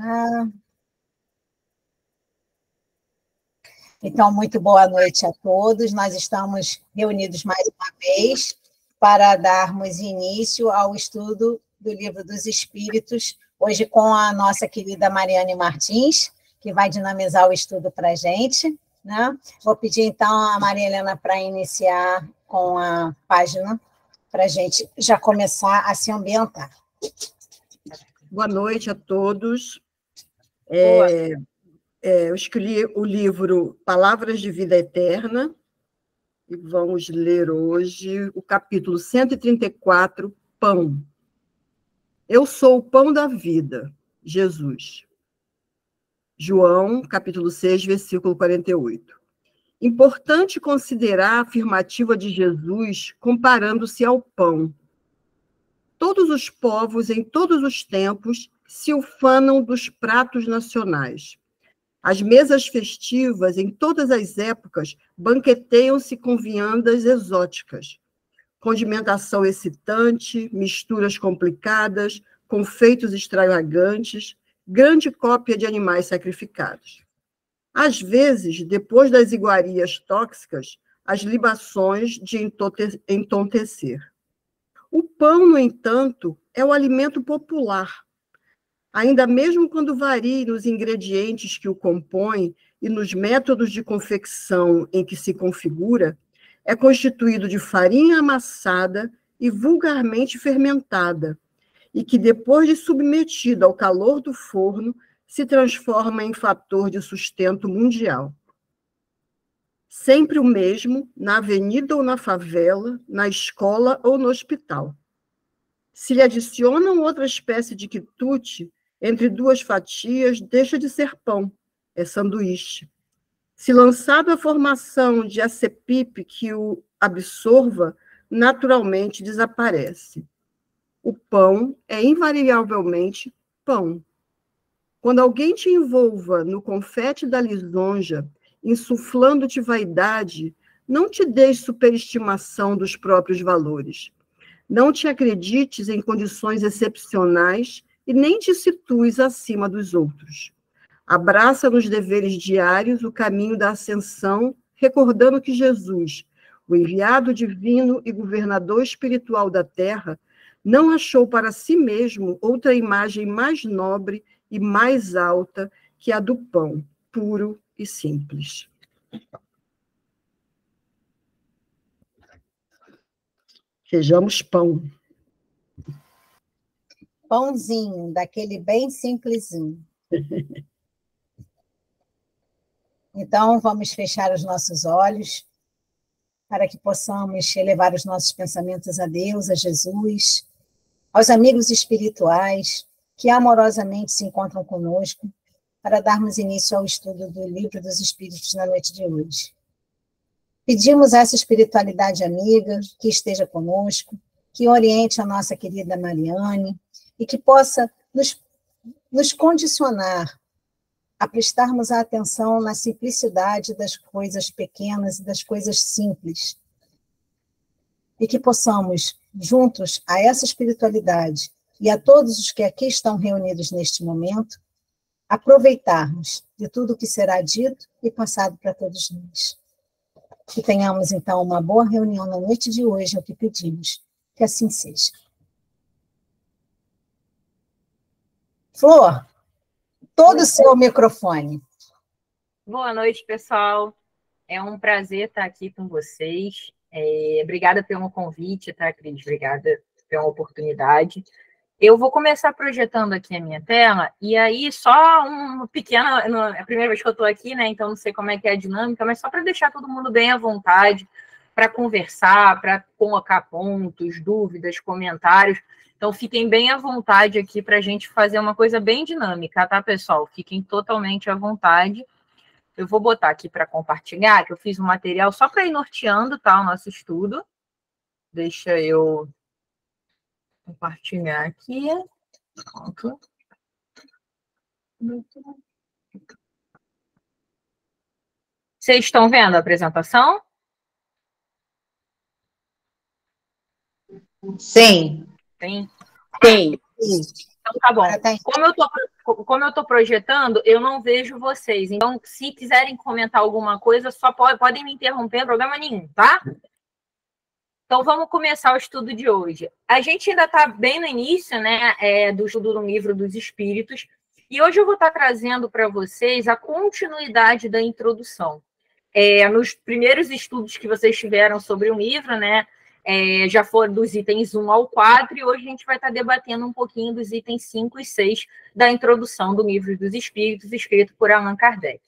Ah, então, muito boa noite a todos. Nós estamos reunidos mais uma vez para darmos início ao estudo do Livro dos Espíritos, hoje com a nossa querida Mariane Martins, que vai dinamizar o estudo para a gente, né? Vou pedir, então, a Maria Helena para iniciar com a página, para a gente já começar a se ambientar. Boa noite a todos. Eu escolhi o livro Palavras de Vida Eterna, e vamos ler hoje o capítulo 134, Pão. Eu sou o pão da vida, Jesus. João, capítulo 6, versículo 48. Importante considerar a afirmativa de Jesus comparando-se ao pão. Todos os povos, em todos os tempos, se ufanam dos pratos nacionais. As mesas festivas, em todas as épocas, banqueteiam-se com viandas exóticas. Condimentação excitante, misturas complicadas, confeitos extravagantes, grande cópia de animais sacrificados. Às vezes, depois das iguarias tóxicas, as libações de entontecer. O pão, no entanto, é o alimento popular. Ainda mesmo quando varie nos ingredientes que o compõem e nos métodos de confecção em que se configura, é constituído de farinha amassada e vulgarmente fermentada, e que, depois de submetido ao calor do forno, se transforma em fator de sustento mundial. Sempre o mesmo, na avenida ou na favela, na escola ou no hospital. Se lhe adicionam outra espécie de quitute, entre duas fatias, deixa de ser pão, é sanduíche. Se lançado a formação de acepipe que o absorva, naturalmente desaparece. O pão é invariavelmente pão. Quando alguém te envolva no confete da lisonja, insuflando-te vaidade, não te deis superestimação dos próprios valores. Não te acredites em condições excepcionais e nem te situes acima dos outros. Abraça nos deveres diários o caminho da ascensão, recordando que Jesus, o enviado divino e governador espiritual da terra, não achou para si mesmo outra imagem mais nobre e mais alta que a do pão, puro e simples. Sejamos pão. Pãozinho, daquele bem simplesinho. Então, vamos fechar os nossos olhos para que possamos elevar os nossos pensamentos a Deus, a Jesus, aos amigos espirituais que amorosamente se encontram conosco, para darmos início ao estudo do Livro dos Espíritos na noite de hoje. Pedimos a essa espiritualidade amiga que esteja conosco, que oriente a nossa querida Mariane e que possa nos condicionar a prestarmos a atenção na simplicidade das coisas pequenas e das coisas simples. E que possamos, juntos a essa espiritualidade e a todos os que aqui estão reunidos neste momento, aproveitarmos de tudo o que será dito e passado para todos nós. Que tenhamos, então, uma boa reunião na noite de hoje, é o que pedimos. Que assim seja. Flor, todo o seu microfone. Boa noite, pessoal. É um prazer estar aqui com vocês. Obrigada pelo convite, tá, Cris? Obrigada pela oportunidade. Eu vou começar projetando aqui a minha tela, e aí só uma pequena... É a primeira vez que eu estou aqui, né? Então não sei como é que é a dinâmica, mas só para deixar todo mundo bem à vontade, para conversar, para colocar pontos, dúvidas, comentários. Então fiquem bem à vontade aqui para a gente fazer uma coisa bem dinâmica, tá, pessoal? Fiquem totalmente à vontade. Eu vou botar aqui para compartilhar, que eu fiz um material só para ir norteando, tá, o nosso estudo. Deixa eu compartilhar aqui. Pronto. Vocês estão vendo a apresentação? Sim. Sim? Sim. Então, tá bom. Como como eu estou projetando, eu não vejo vocês. Então, se quiserem comentar alguma coisa, só podem me interromper, problema nenhum, tá? Então, vamos começar o estudo de hoje. A gente ainda está bem no início, né, do estudo do Livro dos Espíritos, e hoje eu vou estar trazendo para vocês a continuidade da introdução. Nos primeiros estudos que vocês tiveram sobre o livro, né, já foram dos itens 1 ao 4, e hoje a gente vai estar debatendo um pouquinho dos itens 5 e 6 da introdução do Livro dos Espíritos, escrito por Allan Kardec.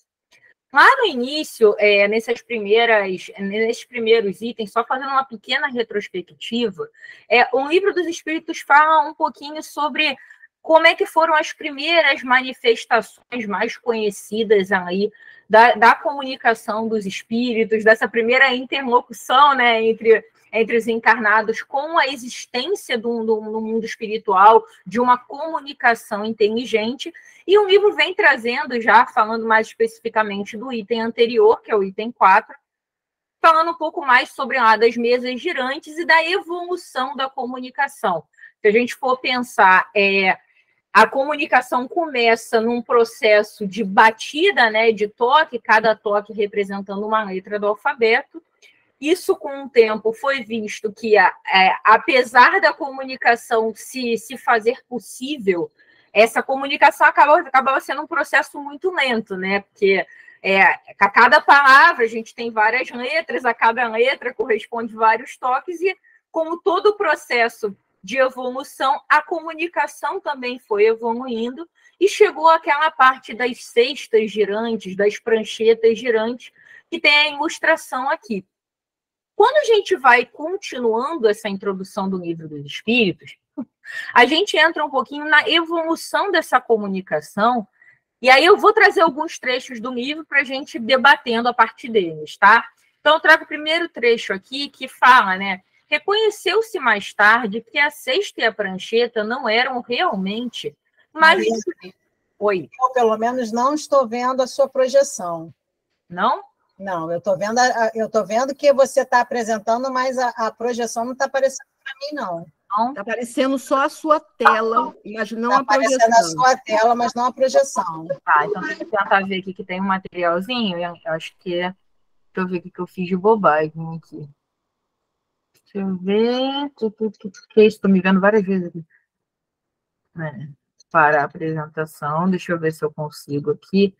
Lá no início, nesses primeiros itens, só fazendo uma pequena retrospectiva, o Livro dos Espíritos fala um pouquinho sobre como é que foram as primeiras manifestações mais conhecidas aí da comunicação dos espíritos, dessa primeira interlocução, né, entre os encarnados com a existência no mundo espiritual, de uma comunicação inteligente. E o livro vem trazendo, já falando mais especificamente do item anterior, que é o item 4, falando um pouco mais sobre das mesas girantes e da evolução da comunicação. Se a gente for pensar, a comunicação começa num processo de batida, né, de toque, cada toque representando uma letra do alfabeto. Isso, com o tempo, foi visto que, apesar da comunicação se fazer possível, essa comunicação acabava sendo um processo muito lento, né? Porque a cada palavra a gente tem várias letras, a cada letra corresponde vários toques, e como todo o processo de evolução, a comunicação também foi evoluindo e chegou àquela parte das cestas girantes, das pranchetas girantes, que tem a ilustração aqui. Quando a gente vai continuando essa introdução do Livro dos Espíritos, a gente entra um pouquinho na evolução dessa comunicação, e aí eu vou trazer alguns trechos do livro para a gente debatendo a partir deles, tá? Então, eu trago o primeiro trecho aqui que fala, né? Reconheceu-se mais tarde que a cesta e a prancheta não eram realmente mais... Oi. Eu, pelo menos, não estou vendo a sua projeção. Não? Não, eu estou vendo que você está apresentando, mas a projeção não está aparecendo para mim, não. Está aparecendo só a sua tela, mas não a projeção. Está aparecendo a sua tela, mas não a projeção. Tá, então deixa eu tentar ver aqui que tem um materialzinho. Eu acho que Deixa eu ver o que eu fiz de bobagem aqui. Deixa eu ver. Que isso? Estou me vendo várias vezes aqui. Para a apresentação. Deixa eu ver se eu consigo aqui.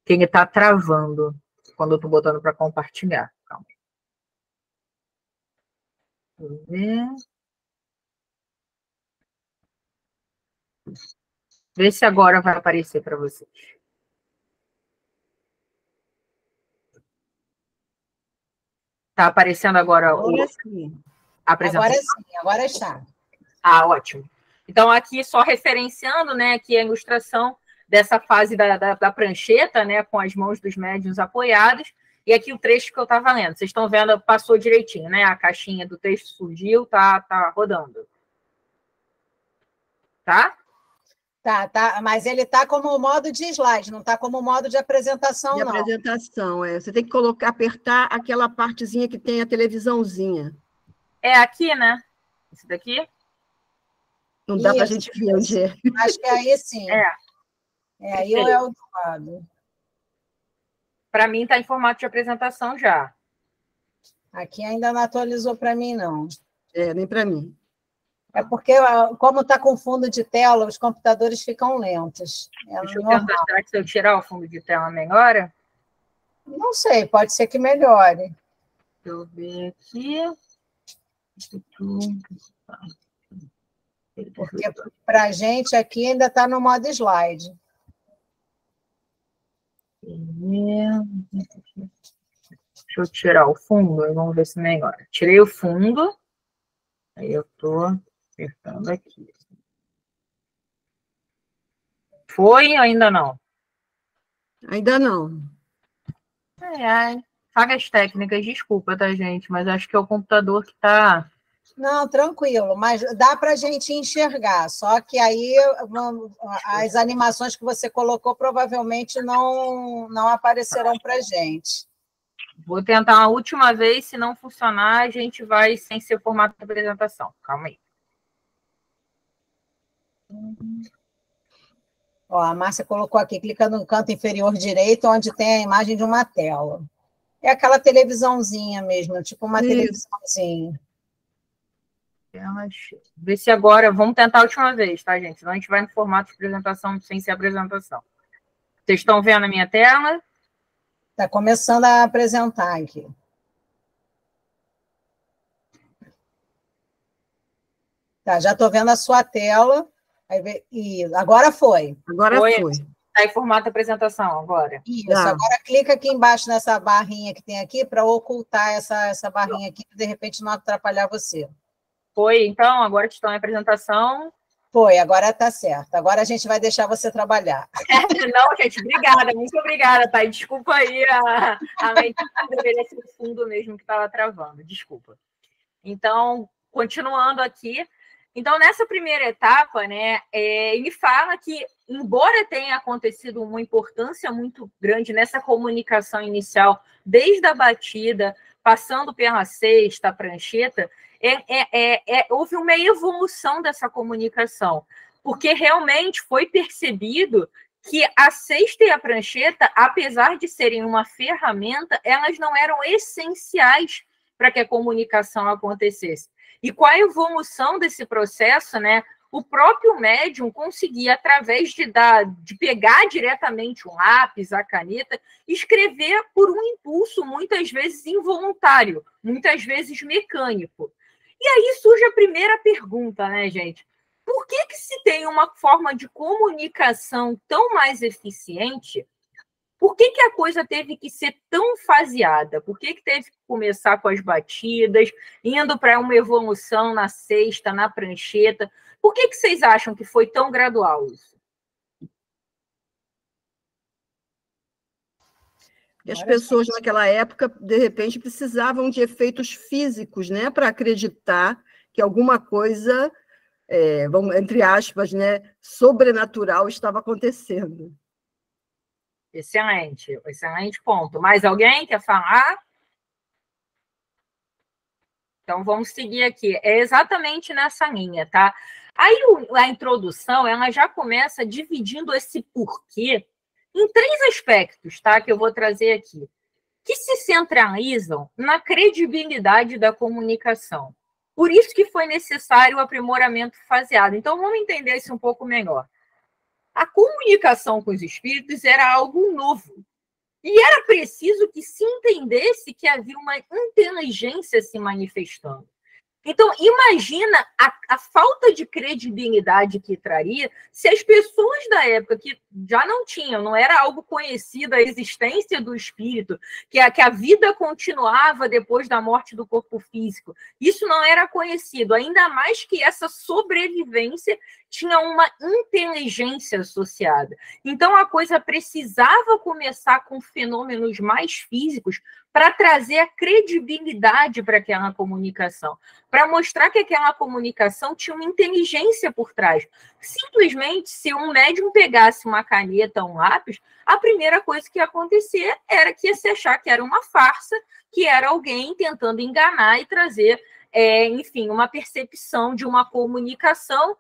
Que ele está travando quando eu estou botando para compartilhar. Calma. Deixa eu ver. Vê se agora vai aparecer para vocês. Está aparecendo agora a apresentação? Agora sim, agora está. Ah, ótimo. Então, aqui só referenciando, né, aqui a ilustração dessa fase da prancheta, né, com as mãos dos médiuns apoiadas, e aqui o trecho que eu estava lendo. Vocês estão vendo, passou direitinho, né? A caixinha do texto surgiu, tá rodando. Tá? Tá, mas ele está como modo de slide, não está como modo de apresentação, não. De apresentação, Você tem que apertar aquela partezinha que tem a televisãozinha. É aqui, né? Esse daqui? Não dá para a gente ver onde é. Acho que é aí sim. Aí ou é o do lado. Para mim está em formato de apresentação já. Aqui ainda não atualizou para mim, não. Nem para mim. É porque, como está com fundo de tela, os computadores ficam lentos. Deixa eu tentar, será que se eu tirar o fundo de tela melhora? Não sei, pode ser que melhore. Deixa eu ver aqui. Porque para a gente aqui ainda está no modo slide. Deixa eu tirar o fundo, vamos ver se melhora. Tirei o fundo, aí eu estou apertando aqui. Foi ou ainda não? Ainda não. Falhas técnicas, desculpa, tá, gente? Mas acho que é o computador que está... Não, tranquilo, mas dá para a gente enxergar, só que aí as animações que você colocou provavelmente não aparecerão para a gente. Vou tentar uma última vez, se não funcionar, a gente vai sem ser formato de apresentação. Calma aí. Ó, a Márcia colocou aqui, clicando no canto inferior direito, onde tem a imagem de uma tela. É aquela televisãozinha mesmo, tipo uma televisãozinha. Vê se agora... Vamos tentar a última vez, tá, gente? Senão a gente vai no formato de apresentação sem ser apresentação. Vocês estão vendo a minha tela? Está começando a apresentar aqui. Tá, já estou vendo a sua tela. E agora foi. Agora foi. Está em formato de apresentação agora. Isso, agora clica aqui embaixo nessa barrinha que tem aqui para ocultar essa barrinha aqui, para de repente não atrapalhar você. Foi, então, agora que estão em apresentação. Foi, agora está certo. Agora a gente vai deixar você trabalhar. Não, gente, obrigada, muito obrigada, tá? Desculpa aí, a mente deveria ser o fundo mesmo que estava travando, desculpa. Então, continuando aqui. Então, nessa primeira etapa, né, ele fala que, embora tenha acontecido uma importância muito grande nessa comunicação inicial, desde a batida, passando pela cesta, a prancheta, houve uma evolução dessa comunicação, porque realmente foi percebido que a cesta e a prancheta, apesar de serem uma ferramenta, elas não eram essenciais para que a comunicação acontecesse. E com a evolução desse processo, né, o próprio médium conseguia, através de pegar diretamente um lápis, a caneta, escrever por um impulso, muitas vezes involuntário, muitas vezes mecânico. E aí surge a primeira pergunta, né, gente? Por que se tem uma forma de comunicação tão mais eficiente? Por que a coisa teve que ser tão faseada? Por que teve que começar com as batidas, indo para uma evolução na cesta, na prancheta? Por que vocês acham que foi tão gradual isso? E as pessoas naquela época, de repente, precisavam de efeitos físicos, né, para acreditar que alguma coisa, entre aspas, né, sobrenatural estava acontecendo. Excelente, excelente ponto. Mais alguém quer falar? Então, vamos seguir aqui. É exatamente nessa linha, tá? Aí, a introdução, ela já começa dividindo esse porquê em 3 aspectos, tá? Que eu vou trazer aqui, que se centralizam na credibilidade da comunicação. Por isso que foi necessário o aprimoramento faseado. Então, vamos entender isso um pouco melhor. A comunicação com os espíritos era algo novo. E era preciso que se entendesse que havia uma inteligência se manifestando. Então, imagina a falta de credibilidade que traria se as pessoas da época que já não tinham, não era algo conhecido a existência do espírito, que a vida continuava depois da morte do corpo físico. Isso não era conhecido, ainda mais que essa sobrevivência tinha uma inteligência associada. Então, a coisa precisava começar com fenômenos mais físicos para trazer a credibilidade para aquela comunicação, para mostrar que aquela comunicação tinha uma inteligência por trás. Simplesmente, se um médium pegasse uma caneta, um lápis, a primeira coisa que ia acontecer era que ia se achar que era uma farsa, que era alguém tentando enganar e trazer, enfim, uma percepção de uma comunicação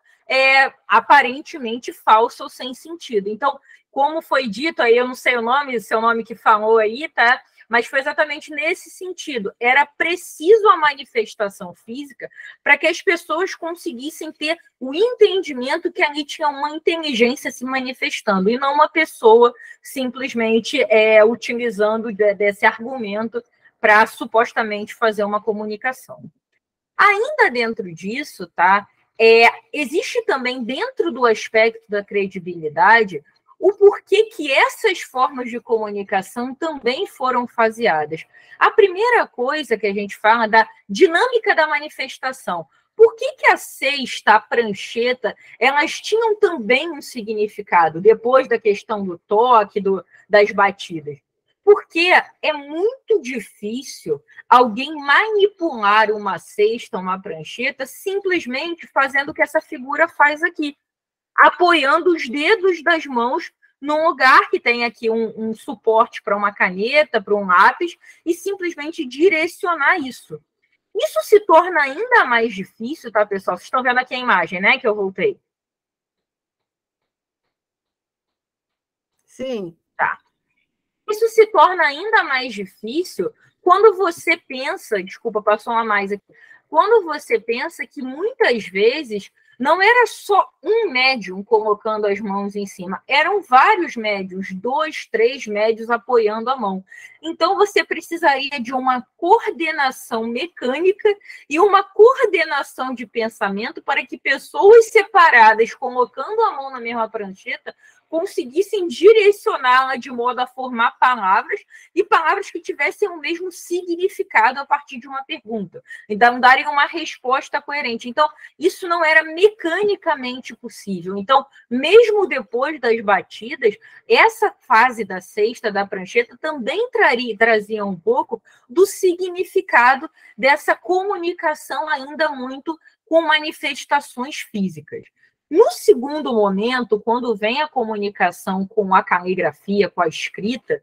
aparentemente falsa ou sem sentido. Então, como foi dito, aí eu não sei o nome, seu nome que falou aí, tá? Mas foi exatamente nesse sentido. Era preciso a manifestação física para que as pessoas conseguissem ter o entendimento que ali tinha uma inteligência se manifestando, e não uma pessoa simplesmente utilizando desse argumento para supostamente fazer uma comunicação. Ainda dentro disso, tá? Existe também, dentro do aspecto da credibilidade, o porquê que essas formas de comunicação também foram faseadas. A primeira coisa que a gente fala da dinâmica da manifestação. Por que a cesta, a prancheta, elas tinham também um significado, depois da questão do toque, das batidas? Porque é muito difícil alguém manipular uma cesta, uma prancheta, simplesmente fazendo o que essa figura faz aqui, apoiando os dedos das mãos num lugar que tem aqui um suporte para uma caneta, para um lápis, e simplesmente direcionar isso. Isso se torna ainda mais difícil, tá, pessoal? Vocês estão vendo aqui a imagem, né, que eu voltei. Sim. Tá. Isso se torna ainda mais difícil quando você pensa, desculpa, passou uma mais aqui, quando você pensa que muitas vezes não era só um médium colocando as mãos em cima, eram vários médiums, 2, 3 médios apoiando a mão. Então, você precisaria de uma coordenação mecânica e uma coordenação de pensamento para que pessoas separadas, colocando a mão na mesma prancheta, conseguissem direcioná-la de modo a formar palavras e palavras que tivessem o mesmo significado a partir de uma pergunta. Então, darem uma resposta coerente. Então, isso não era mecanicamente possível. Então, mesmo depois das batidas, essa fase da sexta da prancheta também trazia um pouco do significado dessa comunicação ainda muito com manifestações físicas. No segundo momento, quando vem a comunicação com a caligrafia, com a escrita,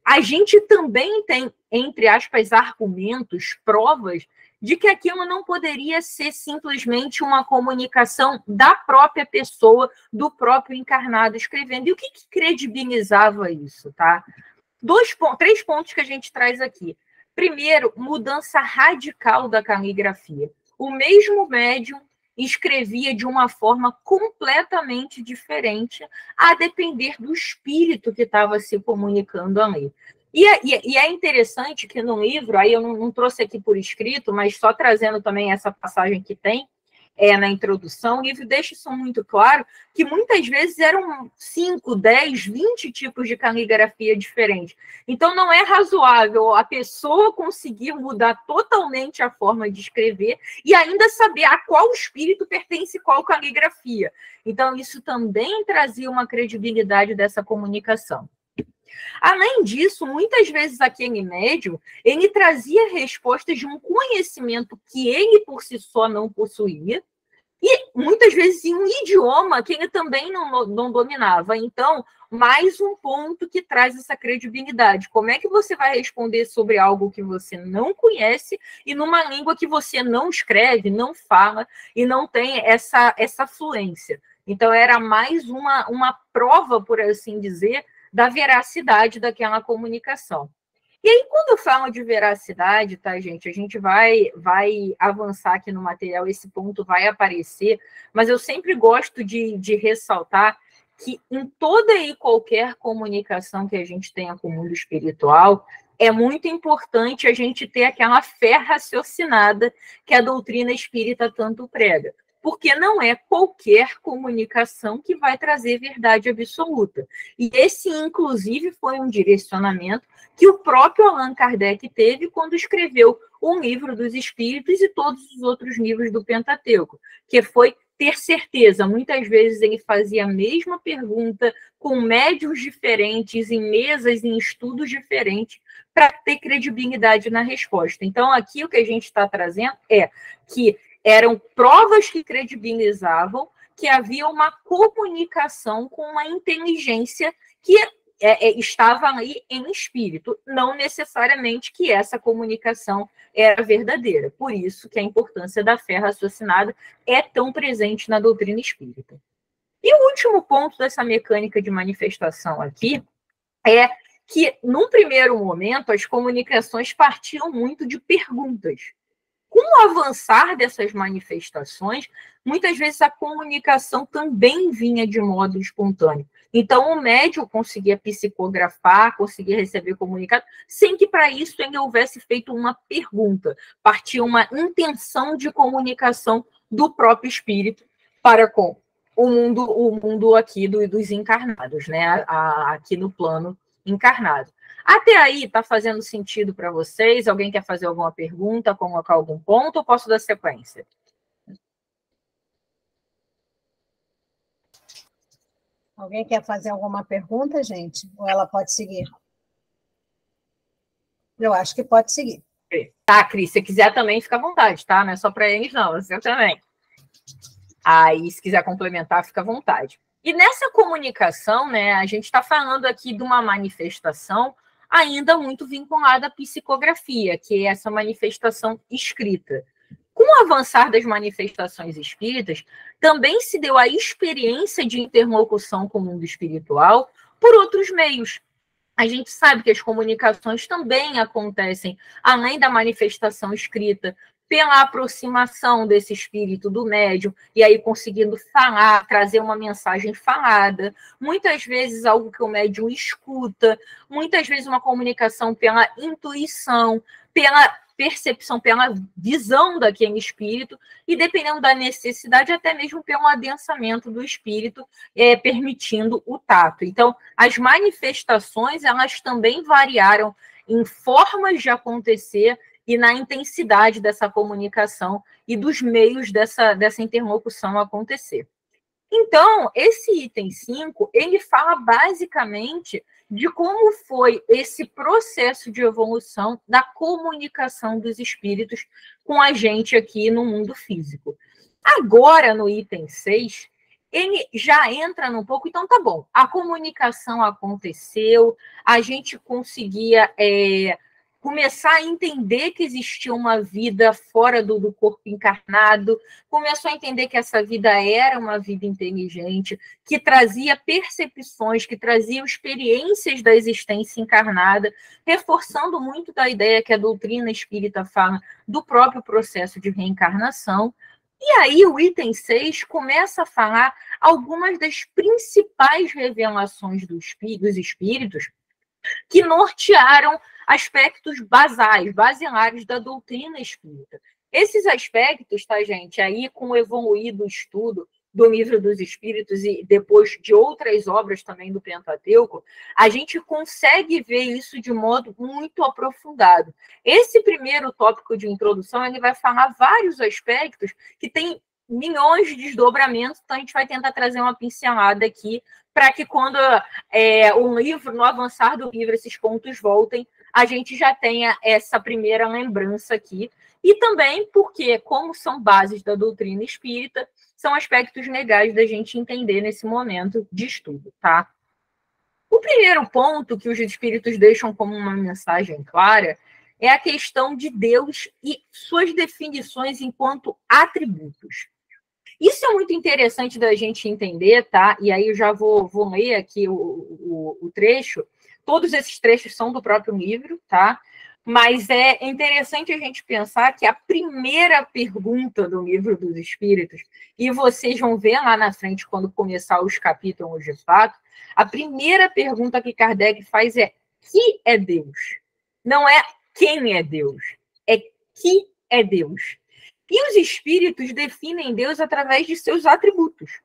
a gente também tem, entre aspas, argumentos, provas de que aquilo não poderia ser simplesmente uma comunicação da própria pessoa, do próprio encarnado escrevendo. E o que credibilizava isso, tá? 3 pontos que a gente traz aqui. Primeiro, mudança radical da caligrafia. O mesmo médium escrevia de uma forma completamente diferente, a depender do espírito que estava se comunicando ali. E é interessante que no livro, aí eu não trouxe aqui por escrito, mas só trazendo também essa passagem que tem na introdução, o livro deixa isso muito claro, que muitas vezes eram 5, 10, 20 tipos de caligrafia diferentes. Então, não é razoável a pessoa conseguir mudar totalmente a forma de escrever e ainda saber a qual espírito pertence qual caligrafia. Então, isso também trazia uma credibilidade dessa comunicação. Além disso, muitas vezes aquele médium, ele trazia respostas de um conhecimento que ele por si só não possuía, e muitas vezes em um idioma que ele também não dominava. Então, mais um ponto que traz essa credibilidade. Como é que você vai responder sobre algo que você não conhece e numa língua que você não escreve, não fala e não tem essa fluência? Então, era mais uma prova, por assim dizer, da veracidade daquela comunicação. E aí, quando eu falo de veracidade, tá, gente? A gente vai avançar aqui no material, esse ponto vai aparecer, mas eu sempre gosto de ressaltar que em toda e qualquer comunicação que a gente tenha com o mundo espiritual, é muito importante a gente ter aquela fé raciocinada que a doutrina espírita tanto prega. Porque não é qualquer comunicação que vai trazer verdade absoluta. E esse, inclusive, foi um direcionamento que o próprio Allan Kardec teve quando escreveu o Livro dos Espíritos e todos os outros livros do Pentateuco, que foi ter certeza. Muitas vezes ele fazia a mesma pergunta com médiuns diferentes, em mesas, em estudos diferentes, para ter credibilidade na resposta. Então, aqui o que a gente está trazendo é que eram provas que credibilizavam que havia uma comunicação com uma inteligência que estava ali em espírito, não necessariamente que essa comunicação era verdadeira. Por isso que a importância da fé raciocinada é tão presente na doutrina espírita. E o último ponto dessa mecânica de manifestação aqui é que, num primeiro momento, as comunicações partiam muito de perguntas. Com o avançar dessas manifestações, muitas vezes a comunicação também vinha de modo espontâneo. Então, o médium conseguia psicografar, conseguia receber comunicado, sem que para isso ele houvesse feito uma pergunta. Partia uma intenção de comunicação do próprio espírito para com o mundo aqui dos encarnados, né? Aqui no plano encarnado. Até aí, está fazendo sentido para vocês? Alguém quer fazer alguma pergunta, colocar algum ponto, ou posso dar sequência? Alguém quer fazer alguma pergunta, gente? Ou ela pode seguir? Eu acho que pode seguir. Tá, Cris, se quiser também, fica à vontade, tá? Não é só para eles, não, você também. Aí, se quiser complementar, fica à vontade. E nessa comunicação, né, a gente está falando aqui de uma manifestação ainda muito vinculada à psicografia, que é essa manifestação escrita. Com o avançar das manifestações espíritas, também se deu a experiência de interlocução com o mundo espiritual por outros meios. A gente sabe que as comunicações também acontecem, além da manifestação escrita, pela aproximação desse espírito do médium, e aí conseguindo falar, trazer uma mensagem falada, muitas vezes algo que o médium escuta, muitas vezes uma comunicação pela intuição, pela percepção, pela visão daquele espírito, e dependendo da necessidade, até mesmo pelo adensamento do espírito, permitindo o tato. Então, as manifestações, elas também variaram em formas de acontecer e na intensidade dessa comunicação e dos meios dessa interlocução acontecer. Então, esse item 5, ele fala basicamente de como foi esse processo de evolução da comunicação dos espíritos com a gente aqui no mundo físico. Agora, no item 6, ele já entra num pouco, então tá bom, a comunicação aconteceu, a gente conseguia começar a entender que existia uma vida fora do corpo encarnado, começou a entender que essa vida era uma vida inteligente, que trazia percepções, que trazia experiências da existência encarnada, reforçando muito da ideia que a doutrina espírita fala do próprio processo de reencarnação. E aí o item 6 começa a falar algumas das principais revelações dos espíritos que nortearam aspectos basilares da doutrina espírita. Esses aspectos, tá, gente, aí com o evoluído estudo do Livro dos Espíritos e depois de outras obras também do Pentateuco, a gente consegue ver isso de modo muito aprofundado. Esse primeiro tópico de introdução, ele vai falar vários aspectos que têm milhões de desdobramentos, então a gente vai tentar trazer uma pincelada aqui para que quando o livro, no avançar do livro, esses pontos voltem, a gente já tenha essa primeira lembrança aqui. E também porque, como são bases da doutrina espírita, são aspectos legais da gente entender nesse momento de estudo, tá? O primeiro ponto que os espíritos deixam como uma mensagem clara é a questão de Deus e suas definições enquanto atributos. Isso é muito interessante da gente entender, tá? E aí eu já vou ler aqui o trecho. Todos esses trechos são do próprio livro, tá? Mas é interessante a gente pensar que a primeira pergunta do Livro dos Espíritos, e vocês vão ver lá na frente quando começar os capítulos de fato, a primeira pergunta que Kardec faz é: que é Deus? Não é quem é Deus, é que é Deus. E os espíritos definem Deus através de seus atributos.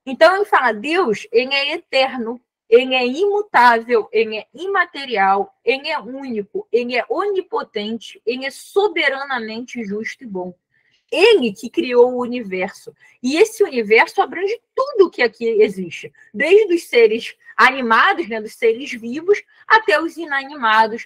Então, ele fala, Deus, ele é eterno, ele é imutável, ele é imaterial, ele é único, ele é onipotente, ele é soberanamente justo e bom. Ele que criou o universo. E esse universo abrange tudo que aqui existe, desde os seres animados, né, dos seres vivos, até os inanimados,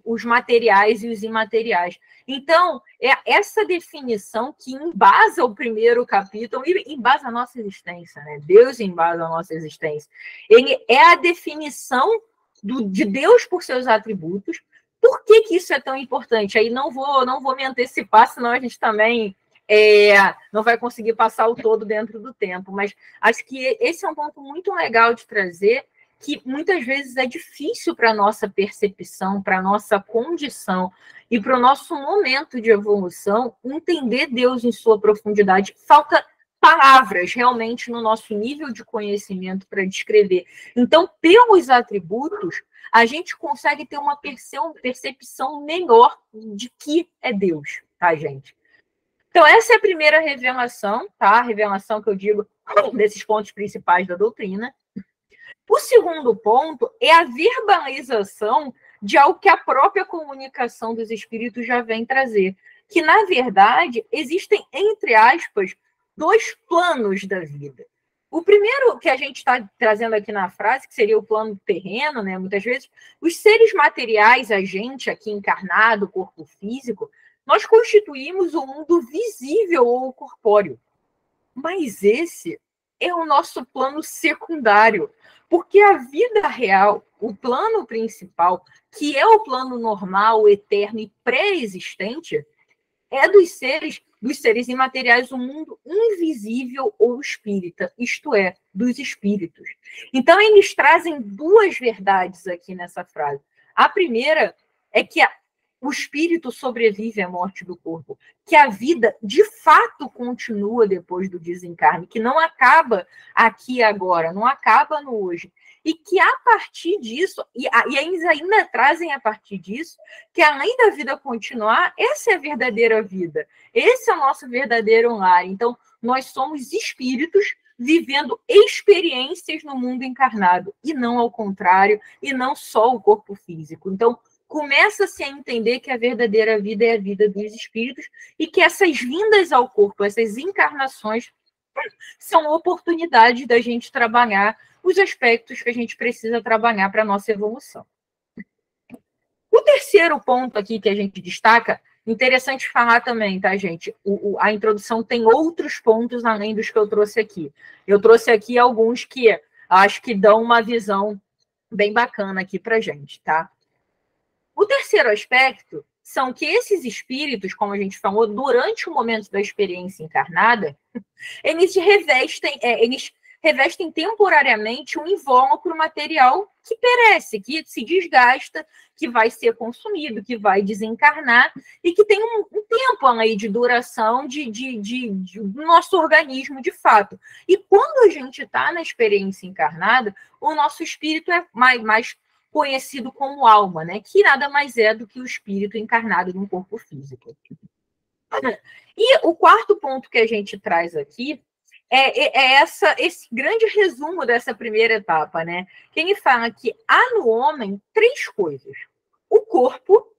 os materiais e os imateriais. Então, é essa definição que embasa o primeiro capítulo e embasa a nossa existência, né? Deus embasa a nossa existência. Ele é a definição de Deus por seus atributos. Por que isso é tão importante? Aí não vou me antecipar, senão a gente também não vai conseguir passar o todo dentro do tempo. Mas acho que esse é um ponto muito legal de trazer, que muitas vezes é difícil para a nossa percepção, para a nossa condição e para o nosso momento de evolução entender Deus em sua profundidade. Falta palavras realmente no nosso nível de conhecimento para descrever. Então, pelos atributos, a gente consegue ter uma percepção melhor de que é Deus, tá, gente? Então, essa é a primeira revelação, tá? A revelação que eu digo desses pontos principais da doutrina. O segundo ponto é a verbalização de algo que a própria comunicação dos espíritos já vem trazer, que, na verdade, existem, entre aspas, dois planos da vida. O primeiro que a gente está trazendo aqui na frase, que seria o plano terreno, né? Muitas vezes, os seres materiais, a gente aqui encarnado, o corpo físico, nós constituímos o mundo visível ou corpóreo. Mas esse é o nosso plano secundário, porque a vida real, o plano principal, que é o plano normal, eterno e pré-existente, é dos seres dos seres imateriais, o mundo invisível ou espírita, isto é, dos espíritos. Então, eles trazem duas verdades aqui nessa frase. A primeira é que o espírito sobrevive à morte do corpo, que a vida, de fato, continua depois do desencarne, que não acaba aqui e agora, não acaba no hoje. E que, a partir disso, e eles ainda trazem a partir disso, que além da vida continuar, essa é a verdadeira vida. Esse é o nosso verdadeiro lar. Então, nós somos espíritos vivendo experiências no mundo encarnado, e não ao contrário, e não só o corpo físico. Então, começa-se a entender que a verdadeira vida é a vida dos espíritos e que essas vindas ao corpo, essas encarnações, são oportunidades da gente trabalhar os aspectos que a gente precisa trabalhar para a nossa evolução. O terceiro ponto aqui que a gente destaca, interessante falar também, tá, gente? A introdução tem outros pontos além dos que eu trouxe aqui. Eu trouxe aqui alguns que acho que dão uma visão bem bacana aqui para a gente, tá? O terceiro aspecto são que esses espíritos, como a gente falou, durante o momento da experiência encarnada, eles revestem temporariamente um invólucro material que perece, que se desgasta, que vai ser consumido, que vai desencarnar e que tem um tempo aí de duração do nosso organismo, de fato. E quando a gente está na experiência encarnada, o nosso espírito é mais conhecido como alma, né? Que nada mais é do que o espírito encarnado num corpo físico. E o quarto ponto que a gente traz aqui é esse grande resumo dessa primeira etapa, né? Que ele fala que há no homem três coisas. O corpo,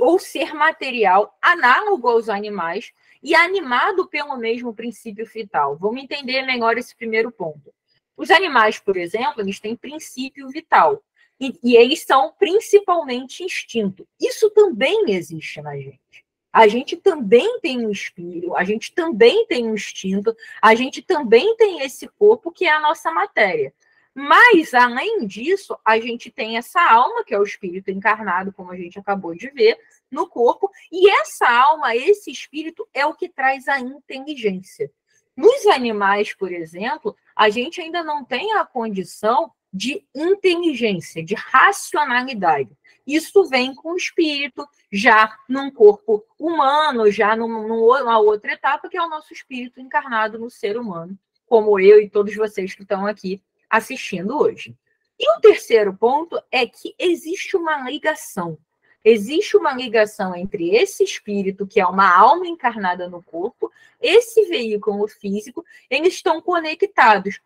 ou ser material, análogo aos animais, e animado pelo mesmo princípio vital. Vamos entender melhor esse primeiro ponto. Os animais, por exemplo, eles têm princípio vital. E eles são principalmente instinto. Isso também existe na gente. A gente também tem um espírito, a gente também tem um instinto, a gente também tem esse corpo que é a nossa matéria. Mas, além disso, a gente tem essa alma, que é o espírito encarnado, como a gente acabou de ver, no corpo, e essa alma, esse espírito, é o que traz a inteligência. Nos animais, por exemplo, a gente ainda não tem a condição de inteligência, de racionalidade. Isso vem com o espírito, já num corpo humano, já numa outra etapa, que é o nosso espírito encarnado no ser humano, como eu e todos vocês que estão aqui assistindo hoje. E o terceiro ponto é que existe uma ligação. Existe uma ligação entre esse espírito, que é uma alma encarnada no corpo, esse veículo físico, eles estão conectados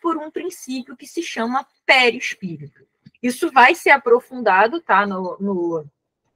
por um princípio que se chama perispírito. Isso vai ser aprofundado, tá, no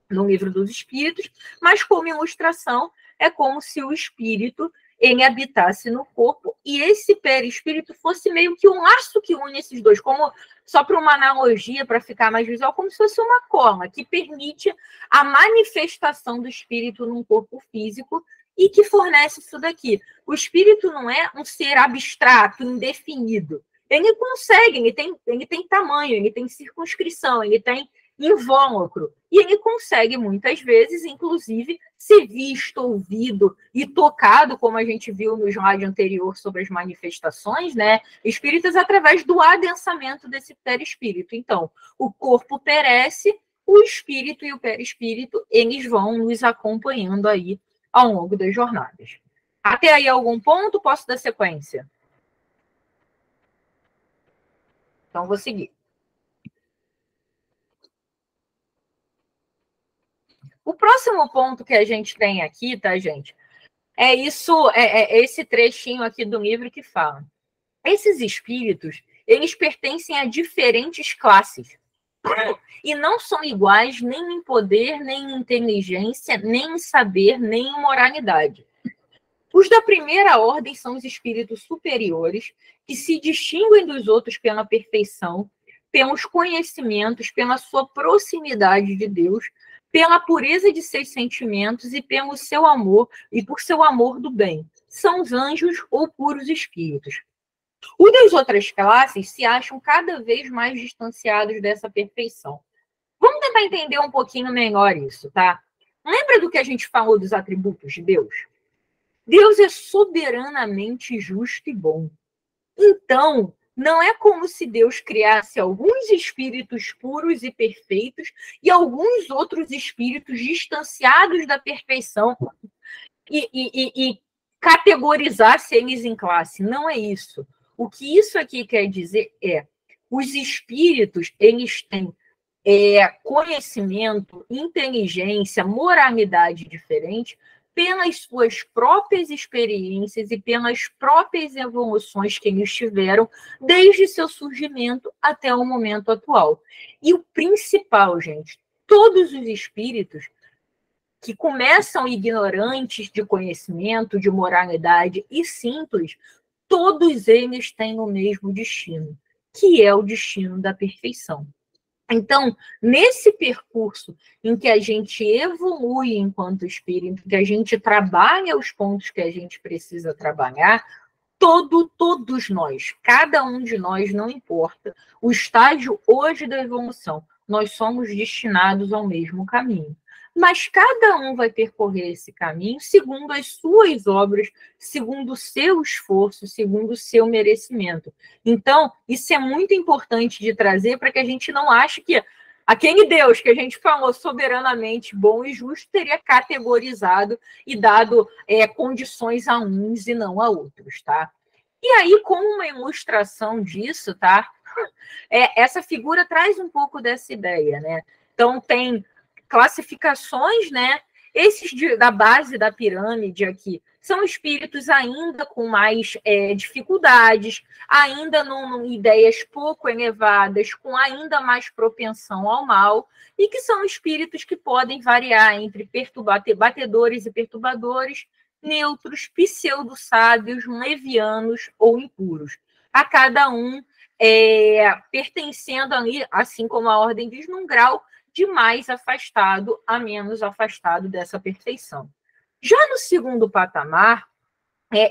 Livro dos Espíritos, mas como ilustração, é como se o espírito ele habitasse no corpo e esse perispírito fosse meio que um laço que une esses dois, como, só para uma analogia, para ficar mais visual, como se fosse uma cola que permite a manifestação do espírito num corpo físico e que fornece isso daqui. O espírito não é um ser abstrato, indefinido. Ele consegue, ele tem tamanho, ele tem circunscrição, ele tem invólucro. E ele consegue, muitas vezes, inclusive, ser visto, ouvido e tocado, como a gente viu no slide anterior sobre as manifestações, né? Espíritas através do adensamento desse perispírito. Então, o corpo perece, o espírito e o perispírito, eles vão nos acompanhando aí ao longo das jornadas. Até aí algum ponto? Posso dar sequência? Então, vou seguir. O próximo ponto que a gente tem aqui, tá, gente? É esse trechinho aqui do livro que fala. Esses espíritos, eles pertencem a diferentes classes. E não são iguais nem em poder, nem em inteligência, nem em saber, nem em moralidade. Os da primeira ordem são os espíritos superiores, que se distinguem dos outros pela perfeição, pelos conhecimentos, pela sua proximidade de Deus, pela pureza de seus sentimentos e pelo seu amor, e por seu amor do bem. São os anjos ou puros espíritos. Os das outras classes se acham cada vez mais distanciados dessa perfeição. Vamos tentar entender um pouquinho melhor isso, tá? Lembra do que a gente falou dos atributos de Deus? Deus é soberanamente justo e bom. Então, não é como se Deus criasse alguns espíritos puros e perfeitos e alguns outros espíritos distanciados da perfeição e categorizasse eles em classe. Não é isso. O que isso aqui quer dizer é os espíritos, eles têm conhecimento, inteligência, moralidade diferente pelas suas próprias experiências e pelas próprias evoluções que eles tiveram desde seu surgimento até o momento atual. E o principal, gente, todos os espíritos que começam ignorantes de conhecimento, de moralidade e simples, todos eles têm o mesmo destino, que é o destino da perfeição. Então, nesse percurso em que a gente evolui enquanto espírito, que a gente trabalha os pontos que a gente precisa trabalhar, todos nós, cada um de nós, não importa o estágio hoje da evolução, nós somos destinados ao mesmo caminho. Mas cada um vai percorrer esse caminho segundo as suas obras, segundo o seu esforço, segundo o seu merecimento. Então, isso é muito importante de trazer para que a gente não ache que aquele Deus que a gente falou soberanamente bom e justo teria categorizado e dado condições a uns e não a outros, tá? E aí, como uma ilustração disso, tá? Essa figura traz um pouco dessa ideia, né? Então, tem classificações, né? Esses da base da pirâmide aqui são espíritos ainda com mais dificuldades, ainda em ideias pouco elevadas, com ainda mais propensão ao mal, e que são espíritos que podem variar entre batedores e perturbadores, neutros, pseudo-sábios, levianos ou impuros. A cada um pertencendo ali, assim como a ordem diz, num grau de mais afastado a menos afastado dessa perfeição. Já no segundo patamar,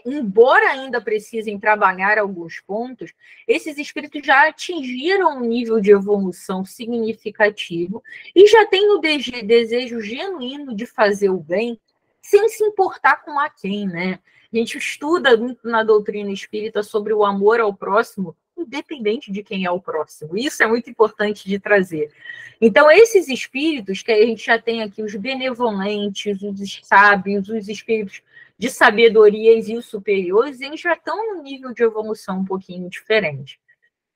embora ainda precisem trabalhar alguns pontos, esses espíritos já atingiram um nível de evolução significativo e já têm o desejo genuíno de fazer o bem sem se importar com a quem, né? A gente estuda muito na doutrina espírita sobre o amor ao próximo, independente de quem é o próximo. Isso é muito importante de trazer. Então, esses espíritos, que a gente já tem aqui, os benevolentes, os sábios, os espíritos de sabedorias e os superiores, eles já estão num nível de evolução um pouquinho diferente.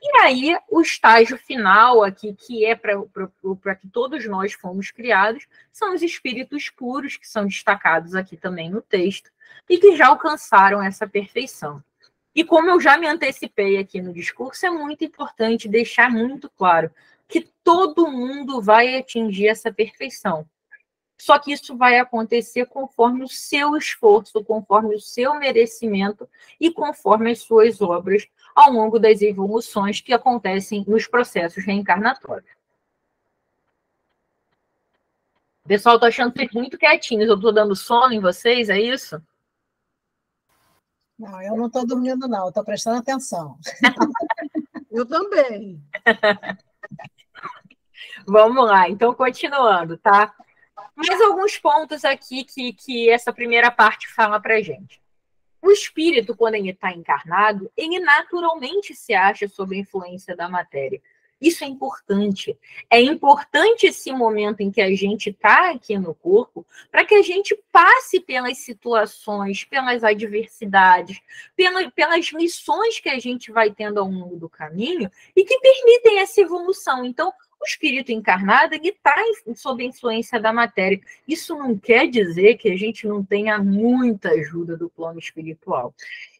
E aí, o estágio final aqui, que é para que todos nós fomos criados, são os espíritos puros, que são destacados aqui também no texto, e que já alcançaram essa perfeição. E como eu já me antecipei aqui no discurso, é muito importante deixar muito claro que todo mundo vai atingir essa perfeição. Só que isso vai acontecer conforme o seu esforço, conforme o seu merecimento e conforme as suas obras ao longo das evoluções que acontecem nos processos reencarnatórios. O pessoal está achando que muito quietinhos. Eu estou dando sono em vocês, é isso? Não, eu não estou dormindo, não. Estou prestando atenção. Eu também. Vamos lá, então, continuando, tá? Mais alguns pontos aqui que essa primeira parte fala para a gente. O espírito, quando ele está encarnado, ele naturalmente se acha sob a influência da matéria. Isso é importante. É importante esse momento em que a gente está aqui no corpo para que a gente passe pelas situações, pelas adversidades, pelas lições que a gente vai tendo ao longo do caminho e que permitem essa evolução. Então, o espírito encarnado está sob a influência da matéria. Isso não quer dizer que a gente não tenha muita ajuda do plano espiritual.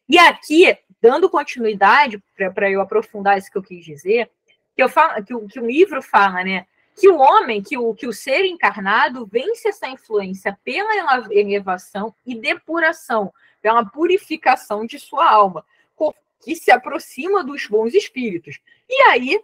E aqui, dando continuidade, para eu aprofundar isso que eu quis dizer, que o livro fala, né? Que o homem, que o ser encarnado vence essa influência pela elevação e depuração, pela purificação de sua alma, que se aproxima dos bons espíritos. E aí,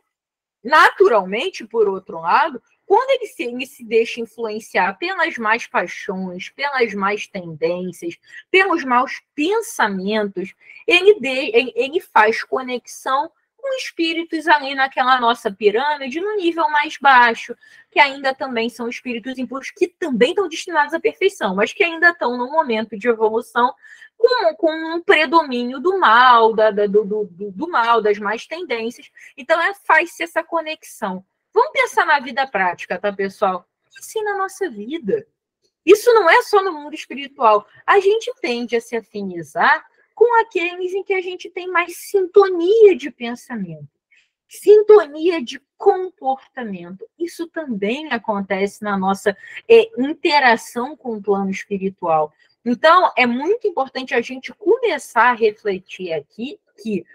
naturalmente, por outro lado, quando ele se deixa influenciar pelas más paixões, pelas más tendências, pelos maus pensamentos, ele faz conexão com espíritos ali naquela nossa pirâmide, no nível mais baixo, que ainda também são espíritos impuros, que também estão destinados à perfeição, mas que ainda estão num momento de evolução com um predomínio do mal, do mal, das más tendências. Então, faz-se essa conexão. Vamos pensar na vida prática, tá, pessoal? Assim na nossa vida. Isso não é só no mundo espiritual. A gente tende a se afinizar com aqueles em que a gente tem mais sintonia de pensamento, sintonia de comportamento. Isso também acontece na nossa interação com o plano espiritual. Então, é muito importante a gente começar a refletir aqui que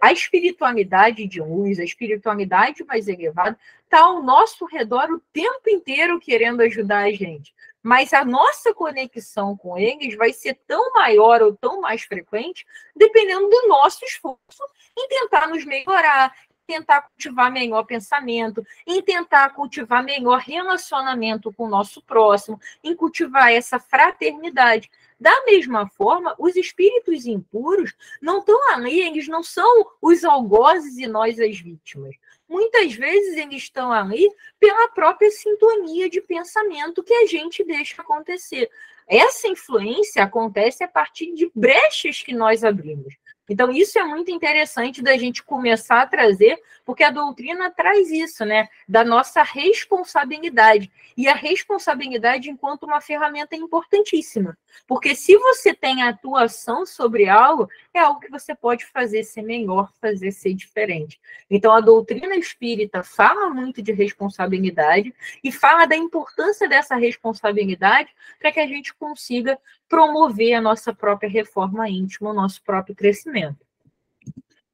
a espiritualidade de luz, a espiritualidade mais elevada, está ao nosso redor o tempo inteiro querendo ajudar a gente. Mas a nossa conexão com eles vai ser tão maior ou tão mais frequente, dependendo do nosso esforço em tentar nos melhorar, tentar cultivar melhor pensamento, em tentar cultivar melhor relacionamento com o nosso próximo, em cultivar essa fraternidade. Da mesma forma, os espíritos impuros não estão ali, eles não são os algozes e nós as vítimas. Muitas vezes eles estão ali pela própria sintonia de pensamento que a gente deixa acontecer. Essa influência acontece a partir de brechas que nós abrimos. Então, isso é muito interessante da gente começar a trazer, porque a doutrina traz isso, né? Da nossa responsabilidade. E a responsabilidade enquanto uma ferramenta é importantíssima. Porque se você tem atuação sobre algo, é algo que você pode fazer ser melhor, fazer ser diferente. Então, a doutrina espírita fala muito de responsabilidade e fala da importância dessa responsabilidade para que a gente consiga promover a nossa própria reforma íntima, o nosso próprio crescimento.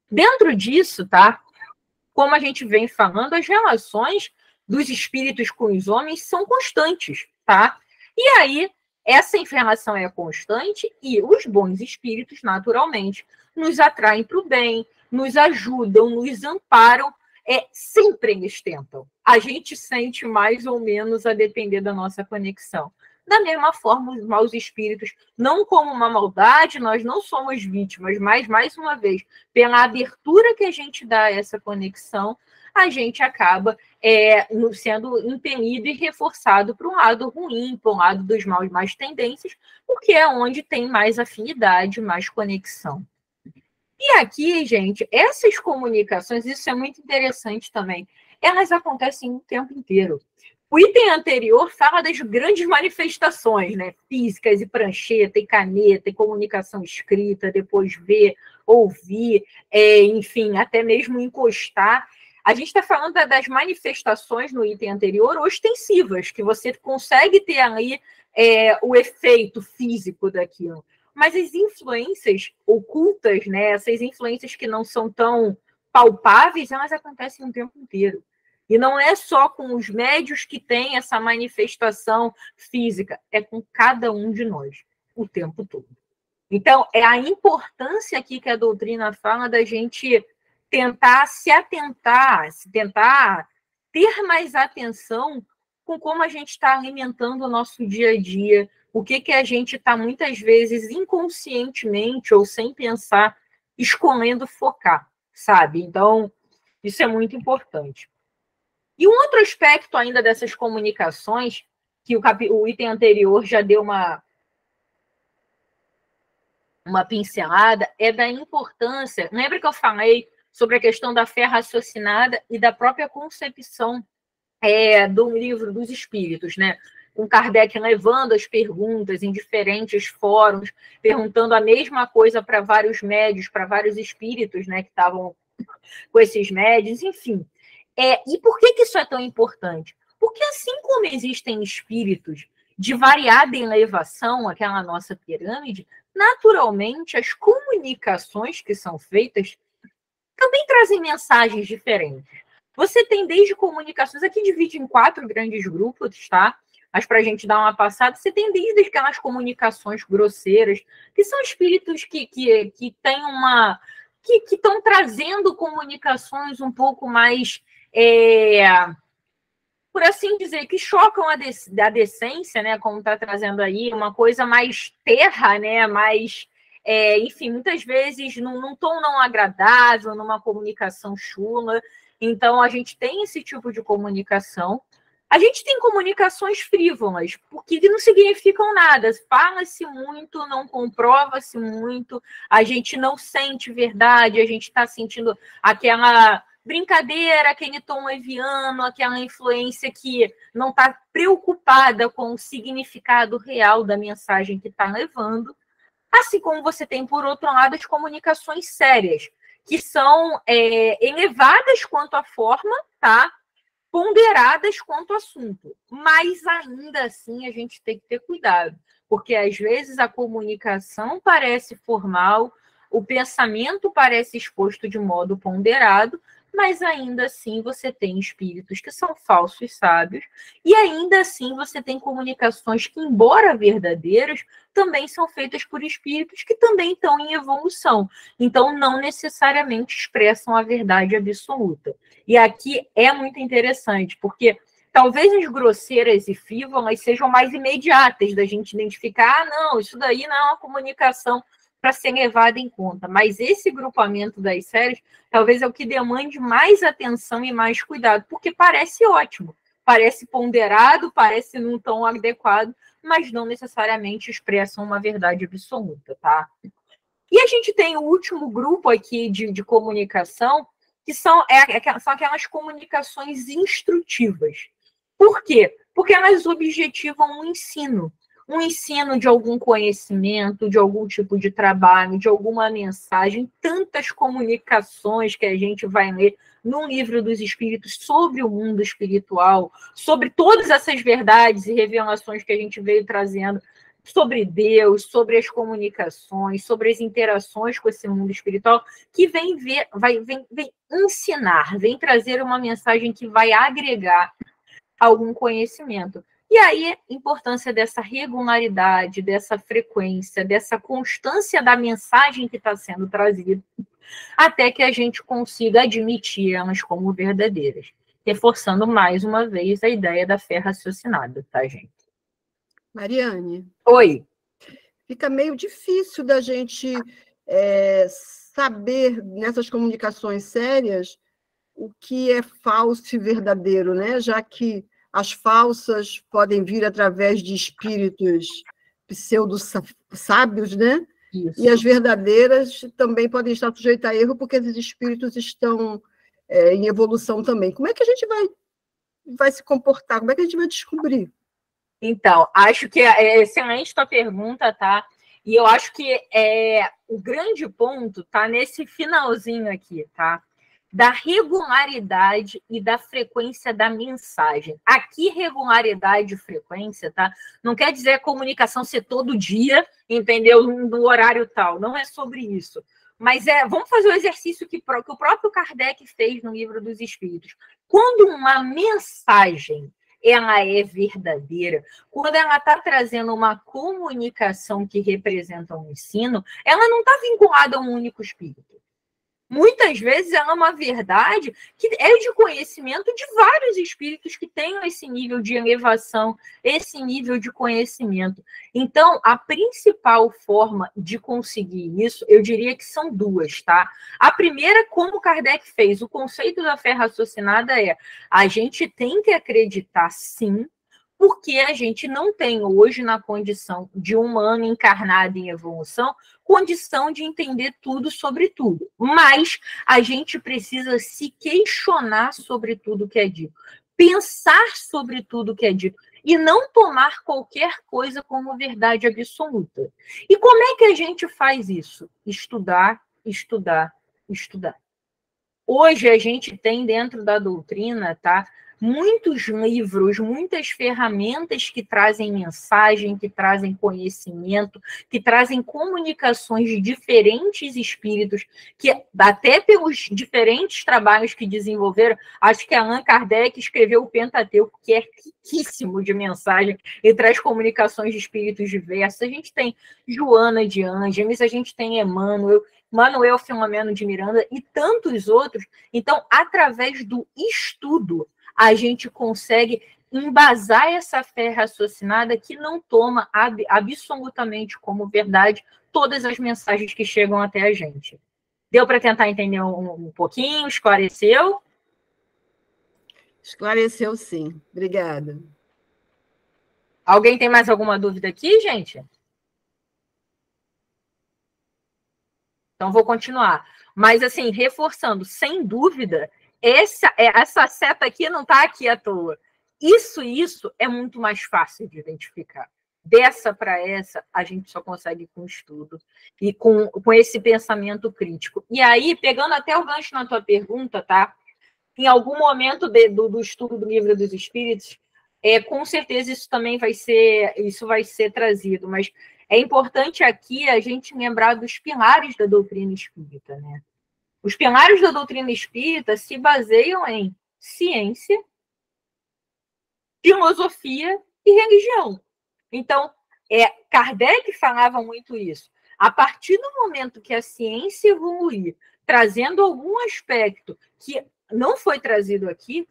Dentro disso, tá? Como a gente vem falando, as relações dos espíritos com os homens são constantes, tá? E aí, essa relação é constante e os bons espíritos, naturalmente, nos atraem para o bem, nos ajudam, nos amparam, sempre eles tentam. A gente sente mais ou menos a depender da nossa conexão. Da mesma forma, os maus espíritos, não como uma maldade, nós não somos vítimas, mas, mais uma vez, pela abertura que a gente dá a essa conexão, a gente acaba sendo impelido e reforçado para um lado ruim, para um lado dos más tendências, porque é onde tem mais afinidade, mais conexão. E aqui, gente, essas comunicações, isso é muito interessante também, elas acontecem o tempo inteiro. O item anterior fala das grandes manifestações, né? Físicas, e prancheta, e caneta, e comunicação escrita, depois ver, ouvir, enfim, até mesmo encostar. A gente está falando das manifestações no item anterior ostensivas, que você consegue ter ali o efeito físico daquilo. Mas as influências ocultas, né? Essas influências que não são tão palpáveis, elas acontecem o tempo inteiro. E não é só com os médios que tem essa manifestação física, é com cada um de nós, o tempo todo. Então, é a importância aqui que a doutrina fala da gente tentar se atentar, tentar ter mais atenção com como a gente está alimentando o nosso dia a dia, o que a gente está, muitas vezes, inconscientemente ou sem pensar, escolhendo focar, sabe? Então, isso é muito importante. E um outro aspecto ainda dessas comunicações, que o item anterior já deu uma pincelada, é da importância. Lembra que eu falei sobre a questão da fé raciocinada e da própria concepção do livro dos espíritos, né? Com Kardec levando as perguntas em diferentes fóruns, perguntando a mesma coisa para vários médios, para vários espíritos, né, que estavam com esses médios, enfim. E por que isso é tão importante? Porque assim como existem espíritos de variada elevação, aquela nossa pirâmide, naturalmente as comunicações que são feitas também trazem mensagens diferentes. Você tem desde comunicações, aqui divide em 4 grandes grupos, tá? Mas para a gente dar uma passada, você tem desde aquelas comunicações grosseiras, que são espíritos que têm que estão trazendo comunicações um pouco mais, por assim dizer, que chocam a decência, né? Como está trazendo aí, uma coisa mais terra, né? Mais enfim, muitas vezes num tom não agradável, numa comunicação chula. Então, a gente tem esse tipo de comunicação. A gente tem comunicações frívolas, porque não significam nada. Fala-se muito, não comprova-se muito, a gente não sente verdade, a gente está sentindo aquela brincadeira, aquele tom leviano, aquela influência que não está preocupada com o significado real da mensagem que está levando. Assim como você tem, por outro lado, as comunicações sérias, que são elevadas quanto à forma, tá? Ponderadas quanto ao assunto, mas ainda assim a gente tem que ter cuidado, porque às vezes a comunicação parece formal, o pensamento parece exposto de modo ponderado, mas ainda assim você tem espíritos que são falsos sábios, e ainda assim você tem comunicações que, embora verdadeiras, também são feitas por espíritos que também estão em evolução, então não necessariamente expressam a verdade absoluta. E aqui é muito interessante, porque talvez as grosseiras e frívolas sejam mais imediatas da gente identificar, não, isso daí não é uma comunicação para ser levada em conta. Mas esse grupamento das séries talvez é o que demande mais atenção e mais cuidado, porque parece ótimo, parece ponderado, parece num tom adequado, mas não necessariamente expressam uma verdade absoluta, tá? E a gente tem o último grupo aqui de comunicação, que são aquelas comunicações instrutivas. Por quê? Porque elas objetivam um ensino de algum conhecimento, de algum tipo de trabalho, de alguma mensagem, tantas comunicações que a gente vai ler no Livro dos Espíritos sobre o mundo espiritual, sobre todas essas verdades e revelações que a gente veio trazendo sobre Deus, sobre as comunicações, sobre as interações com esse mundo espiritual, que vem ensinar, vem trazer uma mensagem que vai agregar algum conhecimento. E aí, a importância dessa regularidade, dessa frequência, dessa constância da mensagem que está sendo trazida, até que a gente consiga admitir elas como verdadeiras, reforçando mais uma vez a ideia da fé raciocinada, tá, gente? Mariane. Oi. Fica meio difícil da gente saber, nessas comunicações sérias, o que é falso e verdadeiro, né? Já que as falsas podem vir através de espíritos pseudo-sábios, né? Isso. E as verdadeiras também podem estar sujeitas a erro, porque esses espíritos estão em evolução também. Como é que a gente vai se comportar? Como é que a gente vai descobrir? Então, acho que é excelente tua pergunta, tá? E eu acho que o grande ponto tá nesse finalzinho aqui, tá? Da regularidade e da frequência da mensagem. Aqui, regularidade e frequência, tá? Não quer dizer a comunicação ser todo dia, entendeu? No horário tal. Não é sobre isso. Mas vamos fazer o exercício que o próprio Kardec fez no Livro dos Espíritos. Quando uma mensagem ela é verdadeira, quando ela está trazendo uma comunicação que representa um ensino, ela não está vinculada a um único espírito. Muitas vezes ela é uma verdade que é de conhecimento de vários espíritos que tenham esse nível de elevação, esse nível de conhecimento. Então, a principal forma de conseguir isso, eu diria que são duas, tá? A primeira, como Kardec fez, o conceito da fé raciocinada a gente tem que acreditar, sim, porque a gente não tem hoje, na condição de humano encarnado em evolução, condição de entender tudo sobre tudo. Mas a gente precisa se questionar sobre tudo que é dito, pensar sobre tudo que é dito, e não tomar qualquer coisa como verdade absoluta. E como é que a gente faz isso? Estudar, estudar, estudar. Hoje a gente tem dentro da doutrina, tá? Muitos livros, muitas ferramentas que trazem mensagem, que trazem conhecimento, que trazem comunicações de diferentes espíritos, que até pelos diferentes trabalhos que desenvolveram, acho que Allan Kardec escreveu o Pentateuco, que é riquíssimo de mensagem e traz comunicações de espíritos diversos. A gente tem Joana de Ângeles, a gente tem Emmanuel, Manuel Filomeno de Miranda e tantos outros. Então, através do estudo, a gente consegue embasar essa fé raciocinada que não toma absolutamente como verdade todas as mensagens que chegam até a gente. Deu para tentar entender um pouquinho? Esclareceu? Esclareceu, sim. Obrigada. Alguém tem mais alguma dúvida aqui, gente? Então, vou continuar. Mas, assim, reforçando, sem dúvida, essa seta aqui não está aqui à toa. Isso é muito mais fácil de identificar. Dessa para essa, a gente só consegue com estudo e com esse pensamento crítico. E aí, pegando até o gancho na tua pergunta, tá? Em algum momento do estudo do Livro dos Espíritos, com certeza isso também vai ser trazido, mas é importante aqui a gente lembrar dos pilares da doutrina espírita, né? Os pilares da doutrina espírita se baseiam em ciência, filosofia e religião. Então, Kardec falava muito isso. A partir do momento que a ciência evoluir, trazendo algum aspecto que não foi trazido aqui,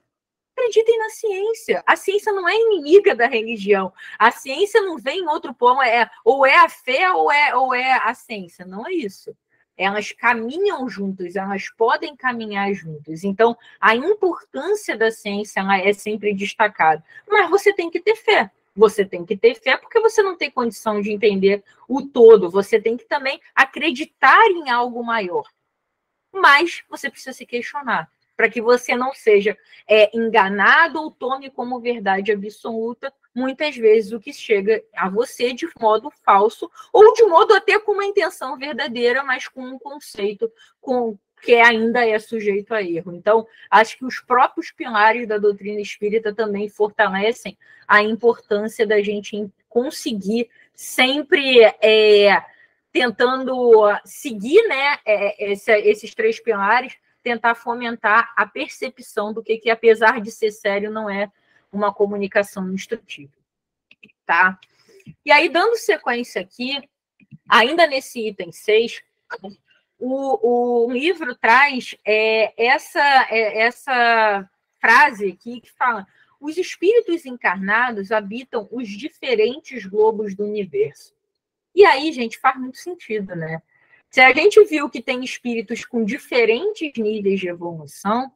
acreditem na ciência. A ciência não é inimiga da religião. A ciência não vem em outro polo, ou é a fé ou é a ciência. Não é isso. Elas caminham juntas, elas podem caminhar juntas. Então, a importância da ciência é sempre destacada. Mas você tem que ter fé. Você tem que ter fé porque você não tem condição de entender o todo. Você tem que também acreditar em algo maior. Mas você precisa se questionar, para que você não seja enganado ou tome como verdade absoluta, muitas vezes, o que chega a você de modo falso, ou de modo até com uma intenção verdadeira, mas com um conceito que ainda é sujeito a erro. Então, acho que os próprios pilares da doutrina espírita também fortalecem a importância da gente conseguir sempre tentando seguir, né, esses três pilares, tentar fomentar a percepção do que apesar de ser sério, não é uma comunicação instrutiva. Tá? E aí, dando sequência aqui, ainda nesse item 6, o livro traz essa frase aqui que fala: os espíritos encarnados habitam os diferentes globos do universo. E aí, gente, faz muito sentido, né? Se a gente viu que tem espíritos com diferentes níveis de evolução,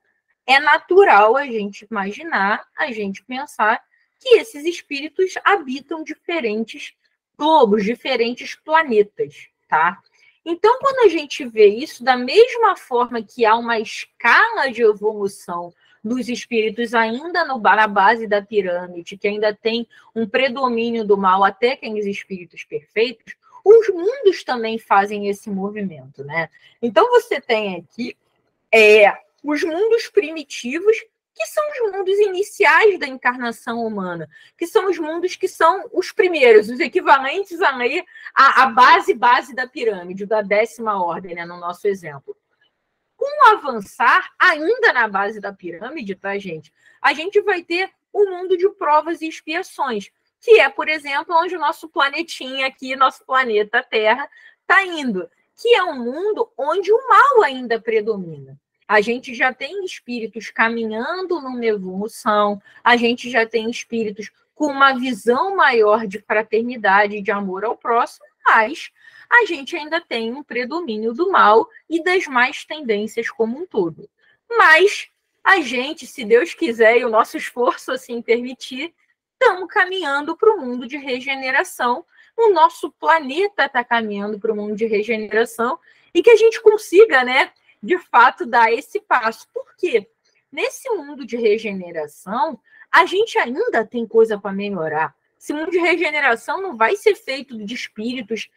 é natural a gente imaginar, a gente pensar que esses espíritos habitam diferentes globos, diferentes planetas, tá? Então, quando a gente vê isso, da mesma forma que há uma escala de evolução dos espíritos ainda na base da pirâmide, que ainda tem um predomínio do mal até aqueles espíritos perfeitos, os mundos também fazem esse movimento, né? Então, você tem aqui os mundos primitivos, que são os mundos iniciais da encarnação humana, que são os mundos que são os primeiros, os equivalentes à base da pirâmide, da 10ª ordem, né, no nosso exemplo. Com o avançar, ainda na base da pirâmide, tá, gente? A gente vai ter o mundo de provas e expiações, que é, por exemplo, onde o nosso planetinha aqui, nosso planeta Terra, está indo, que é um mundo onde o mal ainda predomina. A gente já tem espíritos caminhando numa evolução, a gente já tem espíritos com uma visão maior de fraternidade e de amor ao próximo, mas a gente ainda tem um predomínio do mal e das más tendências como um todo. Mas a gente, se Deus quiser e o nosso esforço assim permitir, estamos caminhando para o mundo de regeneração. O nosso planeta está caminhando para o mundo de regeneração e que a gente consiga, né, de fato, dar esse passo. Por quê? Nesse mundo de regeneração, a gente ainda tem coisa para melhorar. Esse mundo de regeneração não vai ser feito de espíritos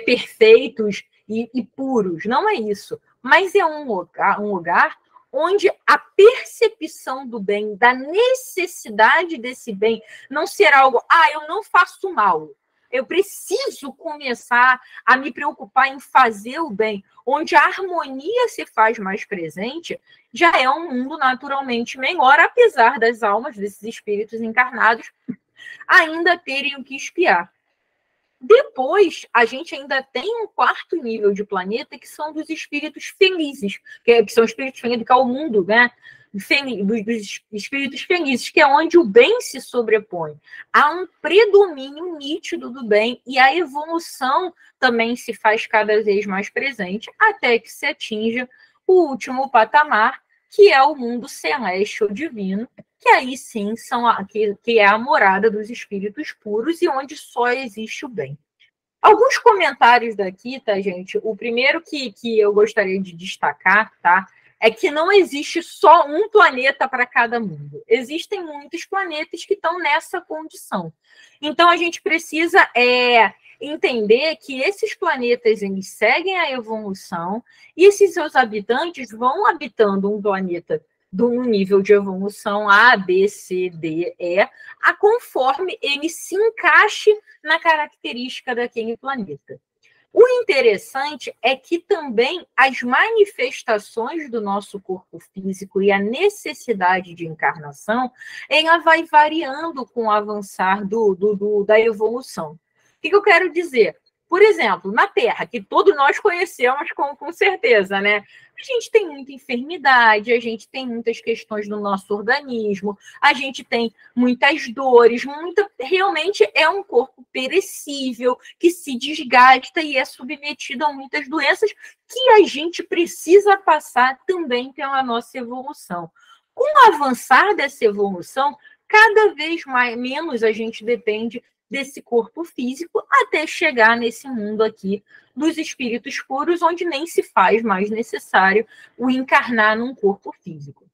perfeitos e puros, não é isso. Mas é um lugar onde a percepção do bem, da necessidade desse bem, não ser algo, eu não faço mal, eu preciso começar a me preocupar em fazer o bem, onde a harmonia se faz mais presente, já é um mundo naturalmente melhor, apesar das almas desses espíritos encarnados ainda terem o que espiar. Depois, a gente ainda tem um quarto nível de planeta, que são dos espíritos felizes, que são espíritos felizes, que é o mundo, né, dos espíritos felizes, que é onde o bem se sobrepõe. Há um predomínio nítido do bem e a evolução também se faz cada vez mais presente, até que se atinja o último patamar, que é o mundo celeste ou divino, que aí sim que é a morada dos espíritos puros e onde só existe o bem. Alguns comentários daqui, tá, gente? O primeiro que eu gostaria de destacar, tá, é que não existe só um planeta para cada mundo. Existem muitos planetas que estão nessa condição. Então, a gente precisa entender que esses planetas eles seguem a evolução e esses seus habitantes vão habitando um planeta de um nível de evolução A, B, C, D, E, a conforme ele se encaixe na característica daquele planeta. O interessante é que também as manifestações do nosso corpo físico e a necessidade de encarnação, ela vai variando com o avançar da evolução. O que eu quero dizer? Por exemplo, na Terra, que todos nós conhecemos com certeza, né? A gente tem muita enfermidade, a gente tem muitas questões no nosso organismo, a gente tem muitas dores, realmente é um corpo perecível, que se desgasta e é submetido a muitas doenças que a gente precisa passar também pela nossa evolução. Com o avançar dessa evolução, cada vez menos a gente depende desse corpo físico até chegar nesse mundo aqui dos espíritos puros, onde nem se faz mais necessário o encarnar num corpo físico.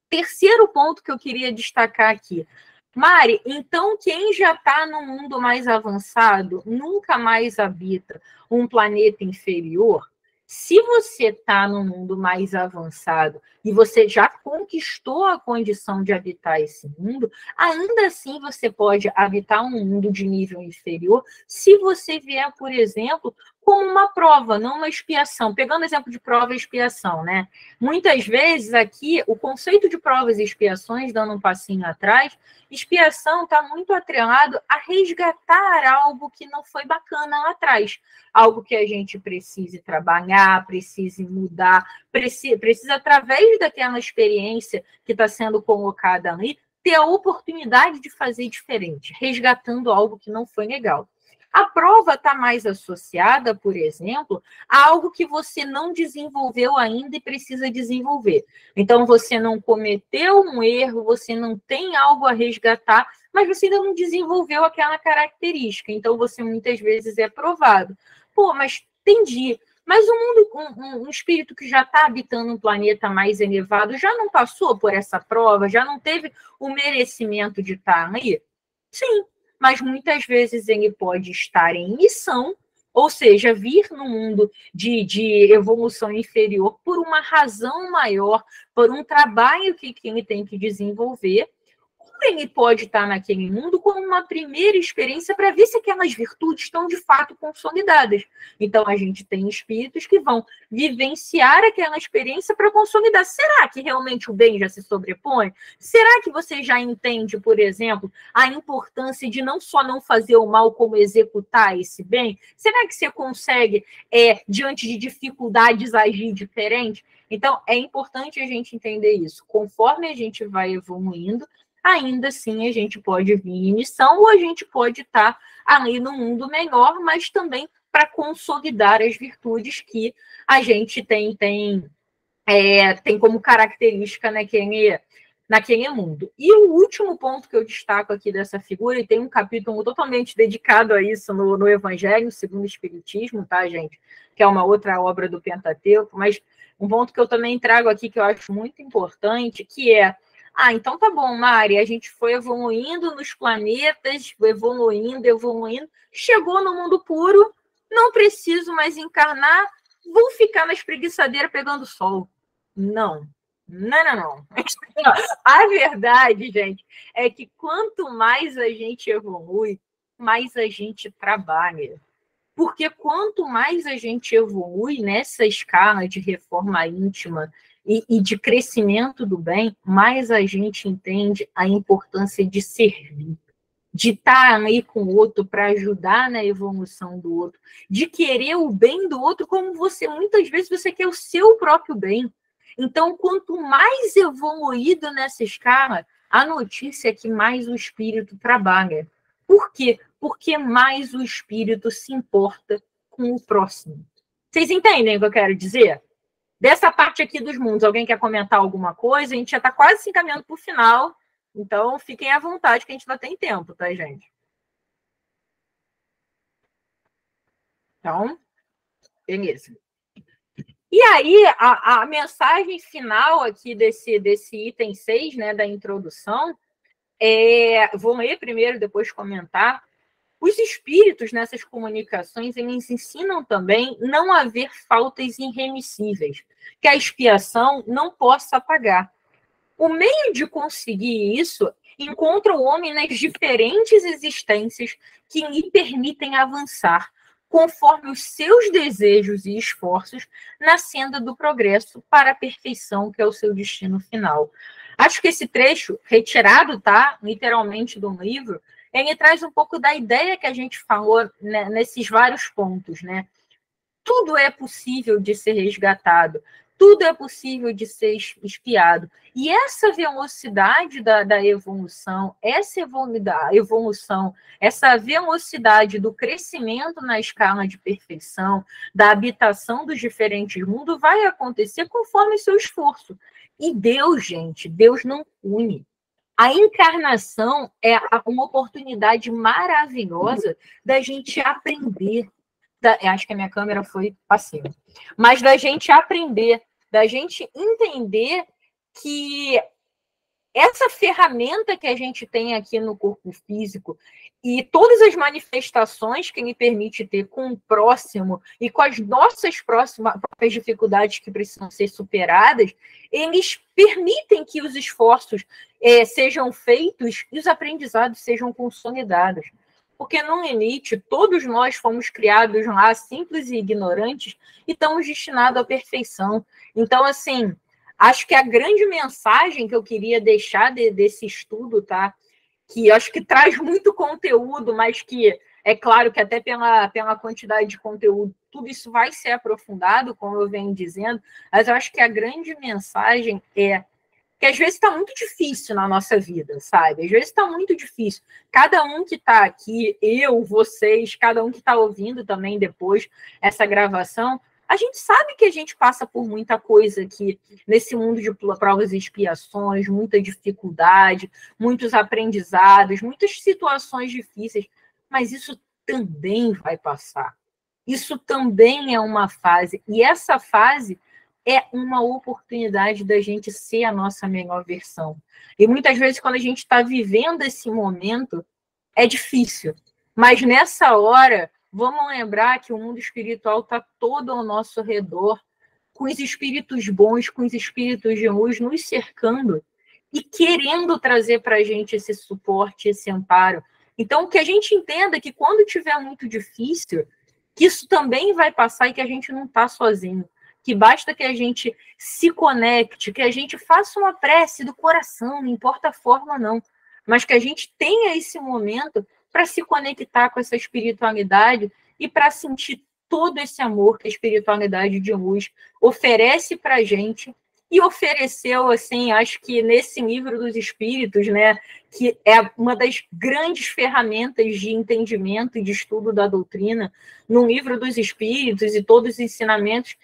Terceiro ponto que eu queria destacar aqui. Mari, então quem já está no mundo mais avançado nunca mais habita um planeta inferior? Se você está no mundo mais avançado e você já conquistou a condição de habitar esse mundo, ainda assim você pode habitar um mundo de nível inferior se você vier, por exemplo, como uma prova, não uma expiação. Pegando o exemplo de prova e expiação, né? Muitas vezes aqui, o conceito de provas e expiações, dando um passinho atrás, expiação está muito atrelado a resgatar algo que não foi bacana lá atrás. Algo que a gente precise trabalhar, precise mudar, precisa através daquela experiência que está sendo colocada ali, ter a oportunidade de fazer diferente, resgatando algo que não foi legal. A prova está mais associada, por exemplo, a algo que você não desenvolveu ainda e precisa desenvolver. Então, você não cometeu um erro, você não tem algo a resgatar, mas você ainda não desenvolveu aquela característica. Então, você muitas vezes é provado. Pô, mas entendi. Mas um espírito que já está habitando um planeta mais elevado já não passou por essa prova, já não teve o merecimento de estar aí? Sim, mas muitas vezes ele pode estar em missão, ou seja, vir no mundo de evolução inferior por uma razão maior, por um trabalho que ele tem que desenvolver. Ele pode estar naquele mundo como uma primeira experiência para ver se aquelas virtudes estão de fato consolidadas. Então, a gente tem espíritos que vão vivenciar aquela experiência para consolidar. Será que realmente o bem já se sobrepõe? Será que você já entende, por exemplo, a importância de não só não fazer o mal, como executar esse bem? Será que você consegue, diante de dificuldades, agir diferente? Então, é importante a gente entender isso. Conforme a gente vai evoluindo, ainda assim a gente pode vir em missão ou a gente pode estar ali no mundo melhor, mas também para consolidar as virtudes que a gente tem como característica naquele mundo. E o último ponto que eu destaco aqui dessa figura, e tem um capítulo totalmente dedicado a isso no Evangelho segundo o Espiritismo, tá, gente? Que é uma outra obra do Pentateuco, mas um ponto que eu também trago aqui que eu acho muito importante, que é então tá bom, Mari, a gente foi evoluindo nos planetas, evoluindo, chegou no mundo puro, não preciso mais encarnar, vou ficar na espreguiçadeira pegando sol. Não. A verdade, gente, é que quanto mais a gente evolui, mais a gente trabalha. Porque quanto mais a gente evolui nessa escala de reforma íntima e de crescimento do bem, mais a gente entende a importância de servir, de estar aí com o outro para ajudar na evolução do outro, de querer o bem do outro como muitas vezes você quer o seu próprio bem. Então, quanto mais evoluído nessa escala, a notícia é que mais o espírito trabalha. Por quê? Porque mais o espírito se importa com o próximo. Vocês entendem o que eu quero dizer? Dessa parte aqui dos mundos, alguém quer comentar alguma coisa? A gente já está quase se encaminhando para o final, então fiquem à vontade que a gente ainda tem tempo, tá, gente? Então, beleza. E aí, a mensagem final aqui desse item 6, né, da introdução, vou ler primeiro, depois comentar. Os espíritos nessas comunicações, eles ensinam também não haver faltas irremissíveis, que a expiação não possa apagar. O meio de conseguir isso encontra o homem nas diferentes existências que lhe permitem avançar, conforme os seus desejos e esforços na senda do progresso para a perfeição, que é o seu destino final. Acho que esse trecho, retirado, tá, literalmente do livro, ele traz um pouco da ideia que a gente falou, né, nesses vários pontos, né? Tudo é possível de ser resgatado, tudo é possível de ser espiado. E essa velocidade da evolução, essa velocidade do crescimento na escala de perfeição, da habitação dos diferentes mundos, vai acontecer conforme seu esforço. E Deus, gente, Deus não pune. A encarnação é uma oportunidade maravilhosa da gente aprender. Acho que a minha câmera foi passiva. Mas da gente aprender, da gente entender que essa ferramenta que a gente tem aqui no corpo físico e todas as manifestações que ele permite ter com o próximo e com as nossas próprias dificuldades que precisam ser superadas, eles permitem que os esforços sejam feitos e os aprendizados sejam consolidados. Porque no limite, todos nós fomos criados lá simples e ignorantes e estamos destinados à perfeição. Então, assim, acho que a grande mensagem que eu queria deixar desse estudo, tá? Que acho que traz muito conteúdo, mas que é claro que até pela quantidade de conteúdo, tudo isso vai ser aprofundado, como eu venho dizendo, mas eu acho que a grande mensagem é que às vezes está muito difícil na nossa vida, sabe? Às vezes está muito difícil. Cada um que está aqui, eu, vocês, cada um que está ouvindo também depois essa gravação, a gente sabe que a gente passa por muita coisa aqui nesse mundo de provas e expiações, muita dificuldade, muitos aprendizados, muitas situações difíceis, mas isso também vai passar. Isso também é uma fase, e essa fase é uma oportunidade da gente ser a nossa melhor versão. E muitas vezes, quando a gente está vivendo esse momento, é difícil. Mas nessa hora, vamos lembrar que o mundo espiritual está todo ao nosso redor, com os espíritos bons, com os espíritos de luz nos cercando e querendo trazer para a gente esse suporte, esse amparo. Então, que a gente entenda que quando tiver muito difícil, que isso também vai passar e que a gente não está sozinho. Que basta que a gente se conecte, que a gente faça uma prece do coração, não importa a forma, não, mas que a gente tenha esse momento para se conectar com essa espiritualidade e para sentir todo esse amor que a espiritualidade de luz oferece para a gente e ofereceu, assim, acho que nesse livro dos Espíritos, né, que é uma das grandes ferramentas de entendimento e de estudo da doutrina, no livro dos Espíritos e todos os ensinamentos,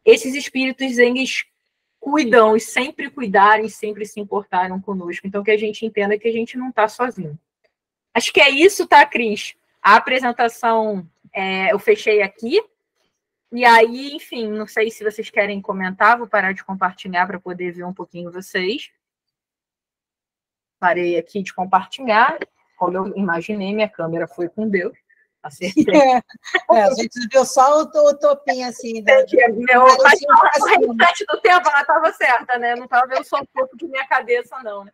esses espíritos, eles cuidam e sempre cuidaram e sempre se importaram conosco. Então, que a gente entenda que a gente não está sozinho. Acho que é isso, tá, Cris? A apresentação eu fechei aqui. E aí, enfim, não sei se vocês querem comentar, vou parar de compartilhar para poder ver um pouquinho vocês. Parei aqui de compartilhar. Como eu imaginei, minha câmera foi com Deus. Acertei. A gente viu só o topinho assim. Mas o restante do tempo ela estava certa, né? Não estava vendo só um pouco de minha cabeça, não. Né?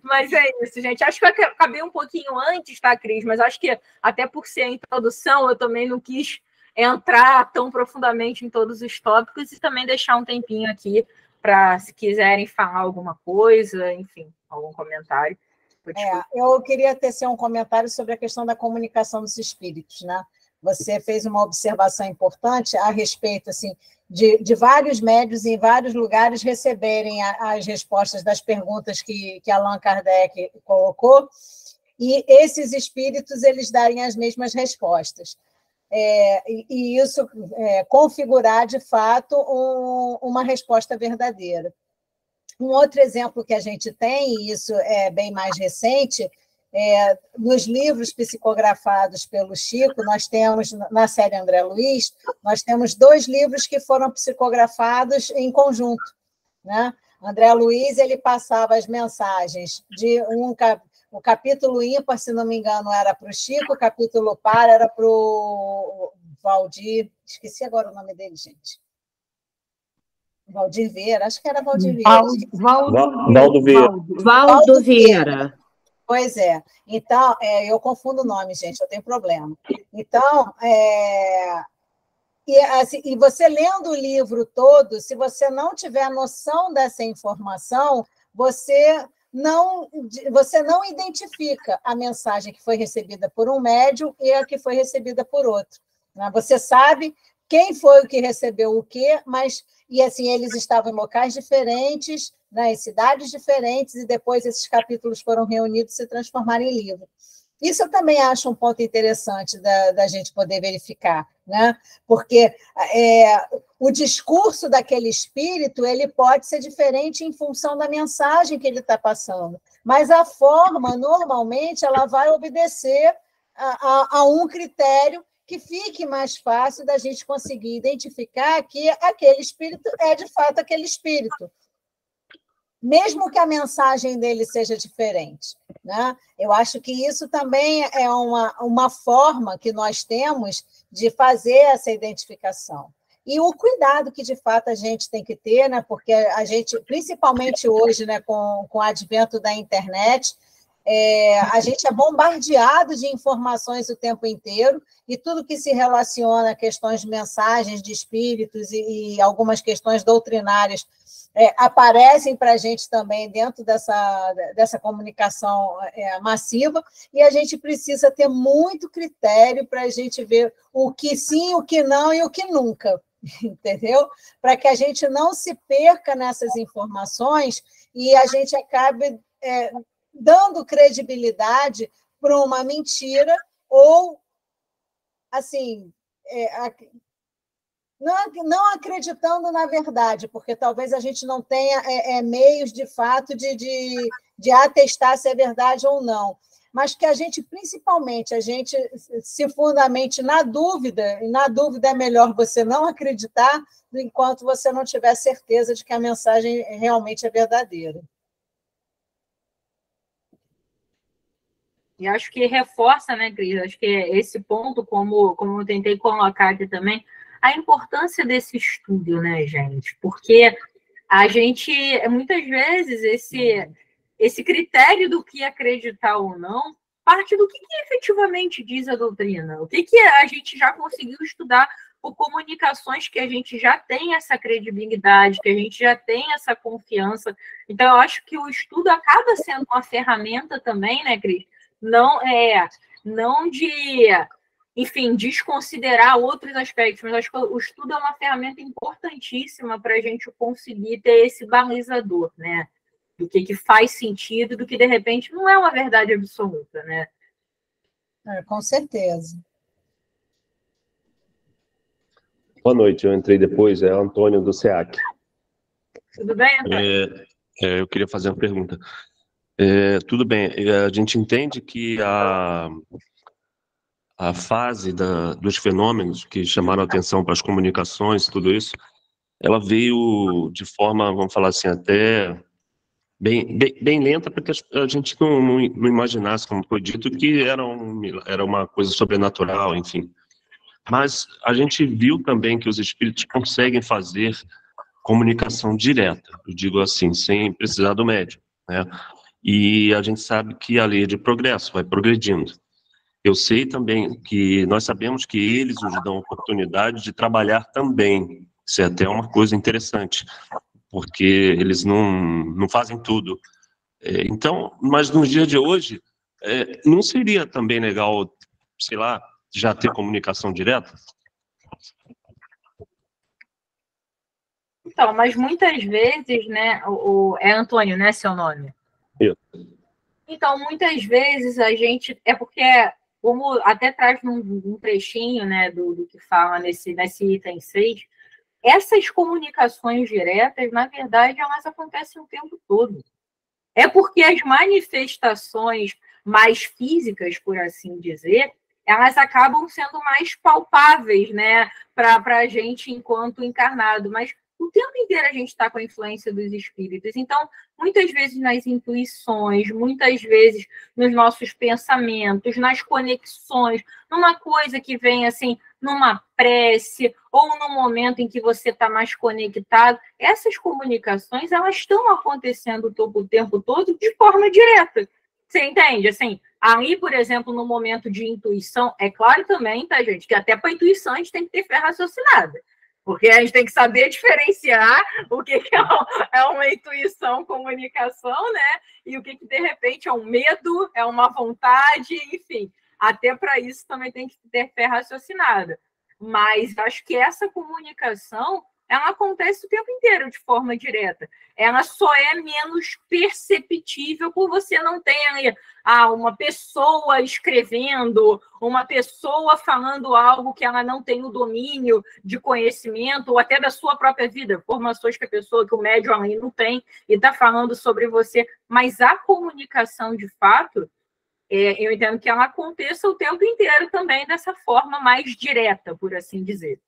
Mas é isso, gente. Acho que eu acabei um pouquinho antes, tá, Cris? Mas acho que até por ser a introdução, eu também não quis entrar tão profundamente em todos os tópicos e também deixar um tempinho aqui para, se quiserem falar alguma coisa, enfim, algum comentário. Eu queria tecer um comentário sobre a questão da comunicação dos espíritos, né? Você fez uma observação importante a respeito, assim, de vários médiuns em vários lugares receberem as respostas das perguntas que Allan Kardec colocou, e esses espíritos eles darem as mesmas respostas. E isso configurar, de fato, uma resposta verdadeira. Um outro exemplo que a gente tem, e isso é bem mais recente, nos livros psicografados pelo Chico, nós temos, na série André Luiz, nós temos 2 livros que foram psicografados em conjunto, né? André Luiz, ele passava as mensagens de o capítulo ímpar, se não me engano, era para o Chico, o capítulo par era para o Valdir, esqueci agora o nome dele, gente. Valdir Vieira, acho que era Valdir Vieira. Valdo Vieira. Pois é. Então, eu confundo o nome, gente, eu tenho problema. Então, e você lendo o livro todo, se você não tiver noção dessa informação, você não identifica a mensagem que foi recebida por um médium e a que foi recebida por outro, né? Você sabe quem foi o que recebeu o quê, mas assim, eles estavam em locais diferentes, né, em cidades diferentes, e depois esses capítulos foram reunidos e se transformaram em livro. Isso eu também acho um ponto interessante da gente poder verificar, né? Porque o discurso daquele espírito ele pode ser diferente em função da mensagem que ele está passando, mas a forma, normalmente, ela vai obedecer a um critério que fique mais fácil da gente conseguir identificar que aquele espírito é, de fato, aquele espírito, mesmo que a mensagem dele seja diferente, né? Eu acho que isso também é uma forma que nós temos de fazer essa identificação. E o cuidado que, de fato, a gente tem que ter, né? Porque a gente, principalmente hoje, né, com o advento da internet, a gente é bombardeado de informações o tempo inteiro, e tudo que se relaciona a questões de mensagens de espíritos e algumas questões doutrinárias aparecem para a gente também dentro dessa comunicação massiva, e a gente precisa ter muito critério para a gente ver o que sim, o que não e o que nunca, entendeu? Para que a gente não se perca nessas informações e a gente acabe dando credibilidade para uma mentira ou, assim, não acreditando na verdade, porque talvez a gente não tenha meios, de fato, de atestar se é verdade ou não, mas que a gente, principalmente, a gente se fundamente na dúvida, e na dúvida é melhor você não acreditar enquanto você não tiver certeza de que a mensagem realmente é verdadeira. E acho que reforça, né, Cris? Acho que esse ponto, como eu tentei colocar aqui também, a importância desse estudo, né, gente? Porque a gente, muitas vezes, esse critério do que acreditar ou não parte do que efetivamente diz a doutrina. O que a gente já conseguiu estudar por comunicações que a gente já tem essa credibilidade, que a gente já tem essa confiança. Então, eu acho que o estudo acaba sendo uma ferramenta também, né, Cris? Não de, enfim, desconsiderar outros aspectos, mas acho que o estudo é uma ferramenta importantíssima para a gente conseguir ter esse balizador, né? Do que faz sentido, do que, de repente, não é uma verdade absoluta, né? Com certeza. Boa noite, eu entrei depois, é Antônio do SEAC. Tudo bem, Antônio? Eu queria fazer uma pergunta. Tudo bem, a gente entende que a fase dos fenômenos que chamaram a atenção para as comunicações, tudo isso, ela veio de forma, vamos falar assim, até bem lenta, porque a gente não imaginasse, como foi dito, que era uma coisa sobrenatural, enfim. Mas a gente viu também que os espíritos conseguem fazer comunicação direta, eu digo assim, sem precisar do médium, né? E a gente sabe que a lei é de progresso, vai progredindo. Eu sei também que nós sabemos que eles nos dão a oportunidade de trabalhar também. Isso é até uma coisa interessante, porque eles não fazem tudo. Então, mas nos dias de hoje, não seria também legal, sei lá, já ter comunicação direta? Então, mas muitas vezes, né, é Antônio, né, seu nome? Isso. Então, muitas vezes a gente, é porque, como até traz um trechinho, né, do que fala nesse item 6, essas comunicações diretas, na verdade, elas acontecem o tempo todo. É porque as manifestações mais físicas, por assim dizer, elas acabam sendo mais palpáveis, né, para a gente enquanto encarnado, mas o tempo inteiro a gente está com a influência dos espíritos. Então, muitas vezes nas intuições, muitas vezes nos nossos pensamentos, nas conexões, numa coisa que vem assim, numa prece, ou no momento em que você está mais conectado, essas comunicações, elas estão acontecendo o tempo todo de forma direta. Você entende? Assim, aí, por exemplo, no momento de intuição, é claro também, tá, gente, que até para intuição a gente tem que ter fé raciocinada. Porque a gente tem que saber diferenciar o que é uma intuição, comunicação, né? E o que de repente é um medo, é uma vontade, enfim. Até para isso também tem que ter fé raciocinada. Mas acho que essa comunicação, ela acontece o tempo inteiro de forma direta. Ela só é menos perceptível por você não ter uma pessoa escrevendo, uma pessoa falando algo que ela não tem o domínio de conhecimento, ou até da sua própria vida, formações que o médium ali não tem, e está falando sobre você. Mas a comunicação, de fato, eu entendo que ela aconteça o tempo inteiro também dessa forma mais direta, por assim dizer.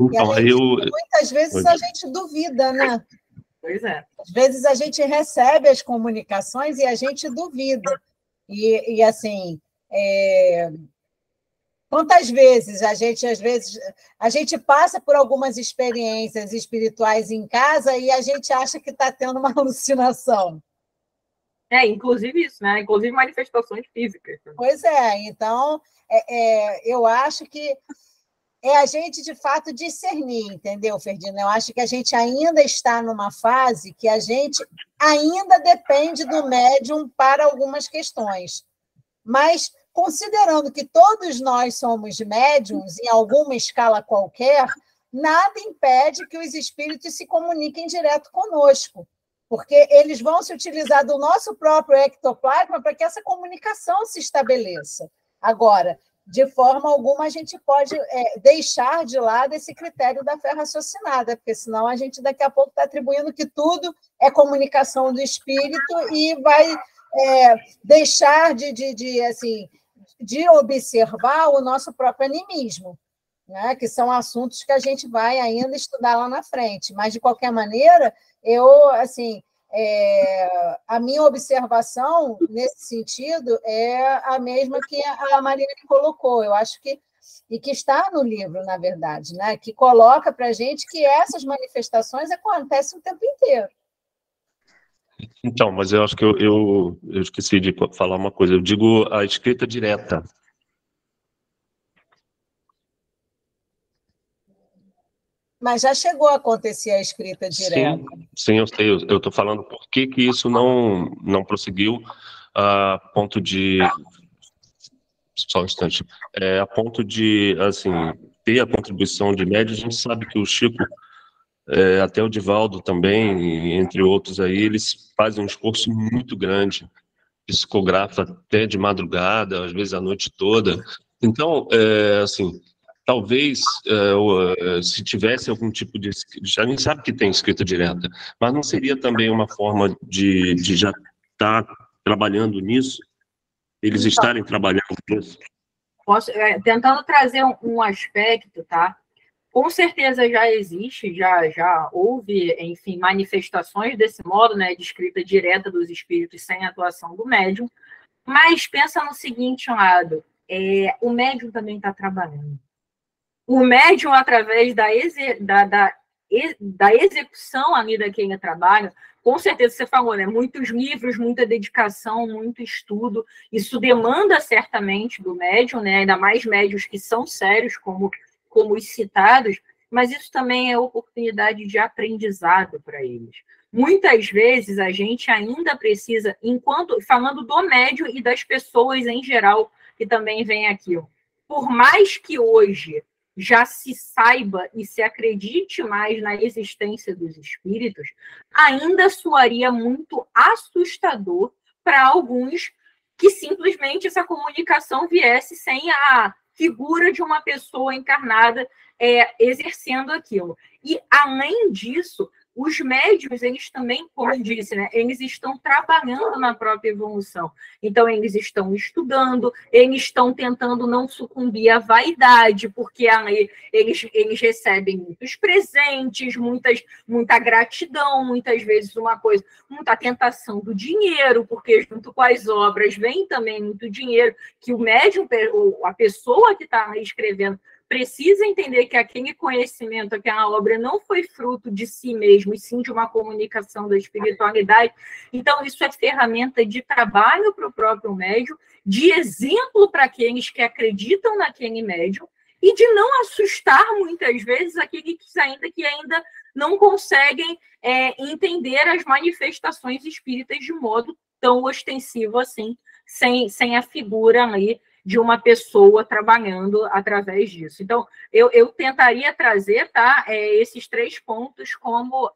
Então, muitas vezes a gente duvida, né? Pois é. Às vezes a gente recebe as comunicações e a gente duvida. E assim, quantas vezes a gente passa por algumas experiências espirituais em casa e a gente acha que está tendo uma alucinação. Inclusive isso, né? Inclusive manifestações físicas. Pois é, então eu acho que é a gente, de fato, discernir, entendeu, Ferdinand? Eu acho que a gente ainda está numa fase que a gente ainda depende do médium para algumas questões. Mas, considerando que todos nós somos médiums, em alguma escala qualquer, nada impede que os espíritos se comuniquem direto conosco, porque eles vão se utilizar do nosso próprio ectoplasma para que essa comunicação se estabeleça. Agora, de forma alguma, a gente pode deixar de lado esse critério da fé raciocinada, porque senão a gente daqui a pouco está atribuindo que tudo é comunicação do espírito e vai deixar de observar o nosso próprio animismo, né? Que são assuntos que a gente vai ainda estudar lá na frente. Mas, de qualquer maneira, a minha observação nesse sentido é a mesma que a Mariane colocou. Eu acho que está no livro, na verdade, né? Que coloca para a gente que essas manifestações acontecem o tempo inteiro. Então, mas eu acho que eu esqueci de falar uma coisa. Eu digo a escrita direta. Mas já chegou a acontecer a escrita direta. Sim, eu sei. Eu estou falando por que isso não prosseguiu a ponto de... Só um instante. A ponto de, assim, ter a contribuição de médios. A gente sabe que o Chico, até o Divaldo também, entre outros aí, eles fazem um esforço muito grande, psicografa até de madrugada, às vezes a noite toda. Então, assim... Talvez, se tivesse algum tipo de... A gente sabe que tem escrita direta, mas não seria também uma forma de já estar trabalhando nisso? Eles estarem trabalhando nisso? Tentando trazer um aspecto, tá? Com certeza já existe, já houve, enfim, manifestações desse modo, né, de escrita direta dos espíritos sem atuação do médium, mas pensa no seguinte lado, o médium também está trabalhando. O médium, através da execução ali daquele trabalho, com certeza você falou, né? Muitos livros, muita dedicação, muito estudo, isso demanda certamente do médium, né? Ainda mais médiuns que são sérios, como os citados, mas isso também é oportunidade de aprendizado para eles. Muitas vezes a gente ainda precisa, falando do médium e das pessoas em geral que também vêm aqui, por mais que hoje já se saiba e se acredite mais na existência dos espíritos, ainda soaria muito assustador para alguns que simplesmente essa comunicação viesse sem a figura de uma pessoa encarnada exercendo aquilo. E, além disso, os médiuns, eles também, como eu disse, né, eles estão trabalhando na própria evolução. Então, eles estão estudando, eles estão tentando não sucumbir à vaidade, porque eles recebem muitos presentes, muita gratidão, muitas vezes muita tentação do dinheiro, porque junto com as obras vem também muito dinheiro, que o médium, a pessoa que está escrevendo, precisa entender que aquele conhecimento, aquela obra não foi fruto de si mesmo, e sim de uma comunicação da espiritualidade. Então, isso é ferramenta de trabalho para o próprio médium, de exemplo para aqueles que acreditam naquele médium, e de não assustar, muitas vezes, aqueles que ainda não conseguem entender as manifestações espíritas de modo tão ostensivo assim, sem a figura ali de uma pessoa trabalhando através disso. Então, eu tentaria trazer, tá, esses 3 pontos como,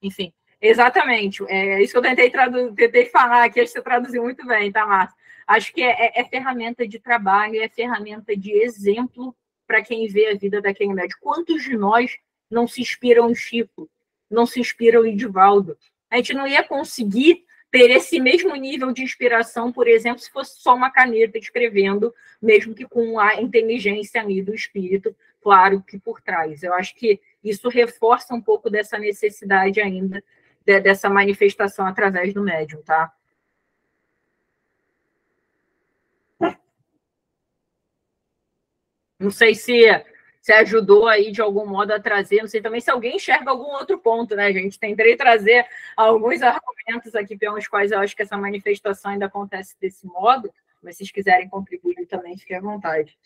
enfim, exatamente, isso que eu tentei falar aqui, acho que você traduziu muito bem, tá, Márcia? Acho que é ferramenta de trabalho, é ferramenta de exemplo para quem vê a vida daquele médico. Quantos de nós não se inspiram em Chico, não se inspiram em Divaldo? A gente não ia conseguir ter esse mesmo nível de inspiração, por exemplo, se fosse só uma caneta escrevendo, mesmo que com a inteligência ali do espírito, claro que por trás. Eu acho que isso reforça um pouco dessa necessidade ainda, dessa manifestação através do médium, tá? Não sei se ajudou aí de algum modo a trazer, não sei também se alguém enxerga algum outro ponto, né, gente? Tentei trazer alguns argumentos aqui pelos quais eu acho que essa manifestação ainda acontece desse modo, mas se vocês quiserem contribuir também, fiquem à vontade.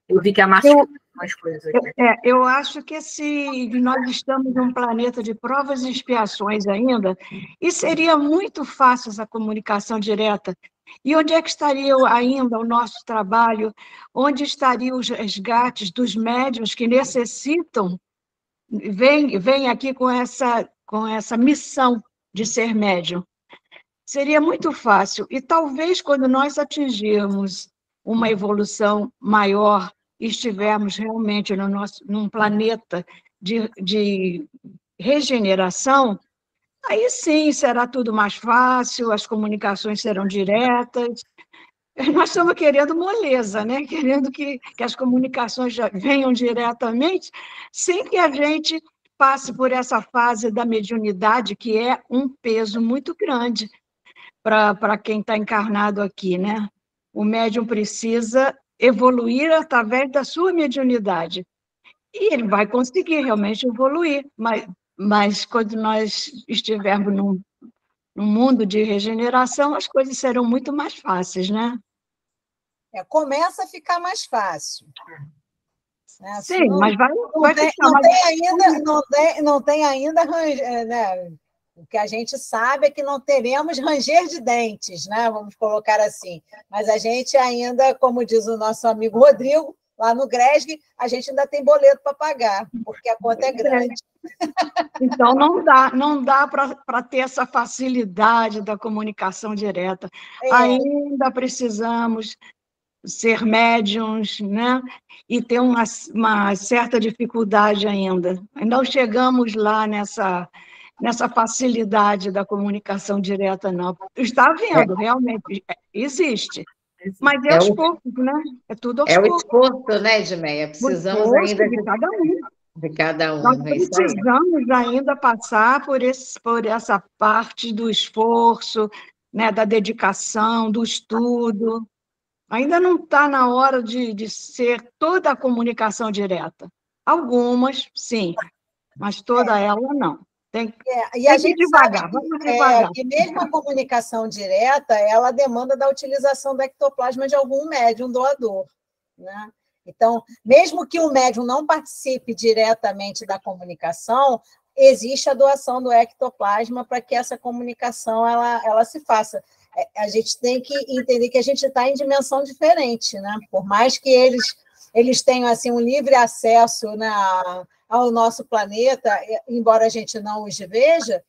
Eu vi que a Márcia umas coisas aqui. Eu acho que nós estamos num planeta de provas e expiações ainda, e seria muito fácil essa comunicação direta. E onde é que estaria ainda o nosso trabalho? Onde estariam os resgates dos médiuns que necessitam, vem aqui com essa missão de ser médium? Seria muito fácil. E talvez quando nós atingirmos uma evolução maior e estivermos realmente num planeta de regeneração, aí sim será tudo mais fácil, as comunicações serão diretas. Nós estamos querendo moleza, né? Querendo que as comunicações já venham diretamente, sem que a gente passe por essa fase da mediunidade, que é um peso muito grande para quem está encarnado aqui, né? O médium precisa evoluir através da sua mediunidade. E ele vai conseguir realmente evoluir, mas quando nós estivermos num mundo de regeneração, as coisas serão muito mais fáceis, né? Começa a ficar mais fácil. Né? Sim, mas vai ficar mais... Não tem ainda, né? O que a gente sabe é que não teremos ranger de dentes, né? Vamos colocar assim. Mas a gente ainda, como diz o nosso amigo Rodrigo, lá no GRESG, a gente ainda tem boleto para pagar, porque a conta é grande. Então, não dá para ter essa facilidade da comunicação direta. Ainda precisamos ser médiums, né? E ter uma certa dificuldade ainda. Não chegamos lá nessa facilidade da comunicação direta, não. Está vendo, realmente, existe. Mas é aos poucos, né? É tudo aos poucos. É o esforço, né, Edmeia? Precisamos ainda de cada um. De cada um. Nós precisamos ainda passar por essa parte do esforço, né, da dedicação, do estudo. Ainda não está na hora de ser toda a comunicação direta. Algumas, sim, mas toda ela não. E a gente devagar, vamos devagar. E mesmo a comunicação direta, ela demanda da utilização do ectoplasma de algum médium doador, né? Então, mesmo que o médium não participe diretamente da comunicação, existe a doação do ectoplasma para que essa comunicação ela se faça. A gente tem que entender que a gente está em dimensão diferente, né? Por mais que eles eles tenham assim um livre acesso ao nosso planeta, embora a gente não os veja,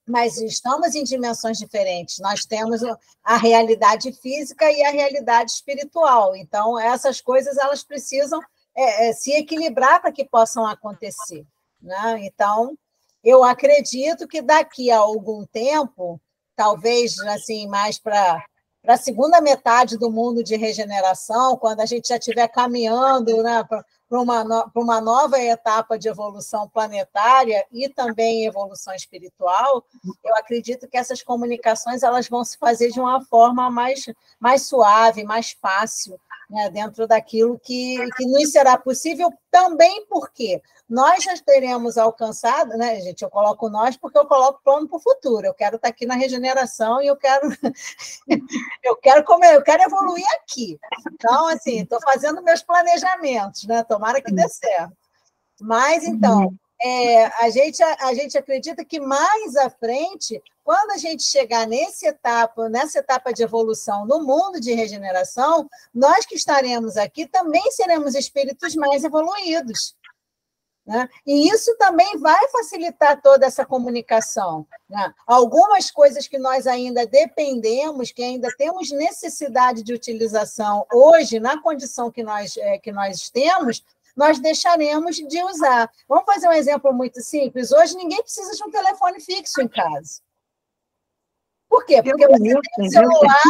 mas estamos em dimensões diferentes. Nós temos a realidade física e a realidade espiritual. Então, essas coisas elas precisam se equilibrar para que possam acontecer, né? Então, eu acredito que daqui a algum tempo, talvez assim mais para a segunda metade do mundo de regeneração, quando a gente já estiver caminhando, né, para uma nova etapa de evolução planetária e também evolução espiritual, eu acredito que essas comunicações elas vão se fazer de uma forma mais suave, mais fácil, né, dentro daquilo que nos será possível, também porque nós já teremos alcançado, né, gente? Eu coloco nós porque eu coloco plano para o futuro. Eu quero estar aqui na regeneração e eu quero evoluir aqui. Então, assim, estou fazendo meus planejamentos, né? Tomara que dê certo. Mas, então, a gente acredita que mais à frente, quando a gente chegar nessa etapa de evolução no mundo de regeneração, nós que estaremos aqui também seremos espíritos mais evoluídos, né? E isso também vai facilitar toda essa comunicação, né? Algumas coisas que nós ainda dependemos, que ainda temos necessidade de utilização hoje, na condição que nós temos, nós deixaremos de usar. Vamos fazer um exemplo muito simples. Hoje ninguém precisa de um telefone fixo em casa. Por quê? Porque você tem celular,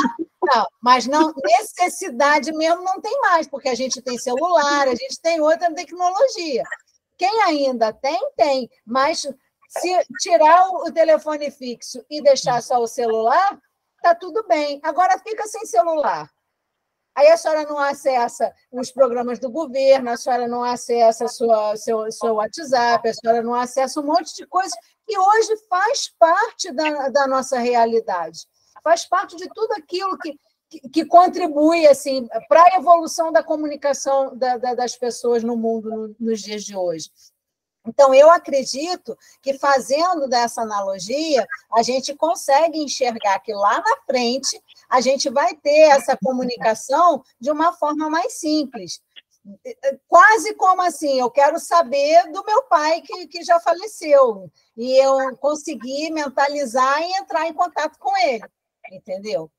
não, mas não, necessidade mesmo não tem mais, porque a gente tem celular, a gente tem outra tecnologia. Quem ainda tem, mas se tirar o telefone fixo e deixar só o celular, está tudo bem. Agora fica sem celular. Aí a senhora não acessa os programas do governo, a senhora não acessa seu WhatsApp, a senhora não acessa um monte de coisa que hoje faz parte da nossa realidade. Faz parte de tudo aquilo que contribui assim, para a evolução da comunicação das pessoas no mundo nos dias de hoje. Então, eu acredito que, fazendo dessa analogia, a gente consegue enxergar que lá na frente a gente vai ter essa comunicação de uma forma mais simples. Quase como assim, eu quero saber do meu pai que já faleceu, e eu consegui mentalizar e entrar em contato com ele, entendeu?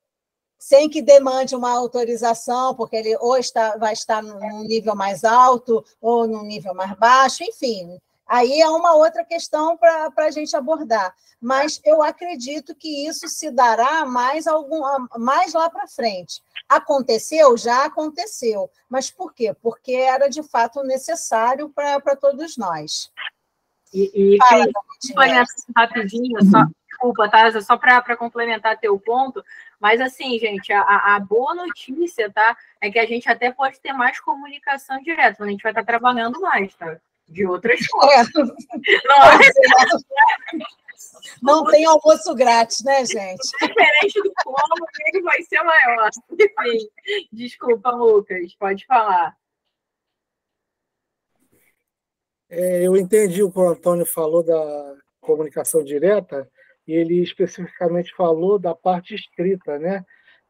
Sem que demande uma autorização, porque ele ou vai estar num nível mais alto ou num nível mais baixo, enfim. Aí é uma outra questão para a gente abordar. Mas eu acredito que isso se dará mais lá para frente. Aconteceu? Já aconteceu. Mas por quê? Porque era, de fato, necessário para todos nós. Rapidinho, desculpa, tá? Só para complementar teu ponto, mas assim, gente, a boa notícia, tá? É que a gente até pode ter mais comunicação direta, a gente vai estar trabalhando mais, tá? De outras coisas. Não tem almoço grátis, né, gente? Diferente do como, ele vai ser maior. Enfim, desculpa, Lucas, pode falar. Eu entendi o que o Antônio falou da comunicação direta, e ele especificamente falou da parte escrita, né?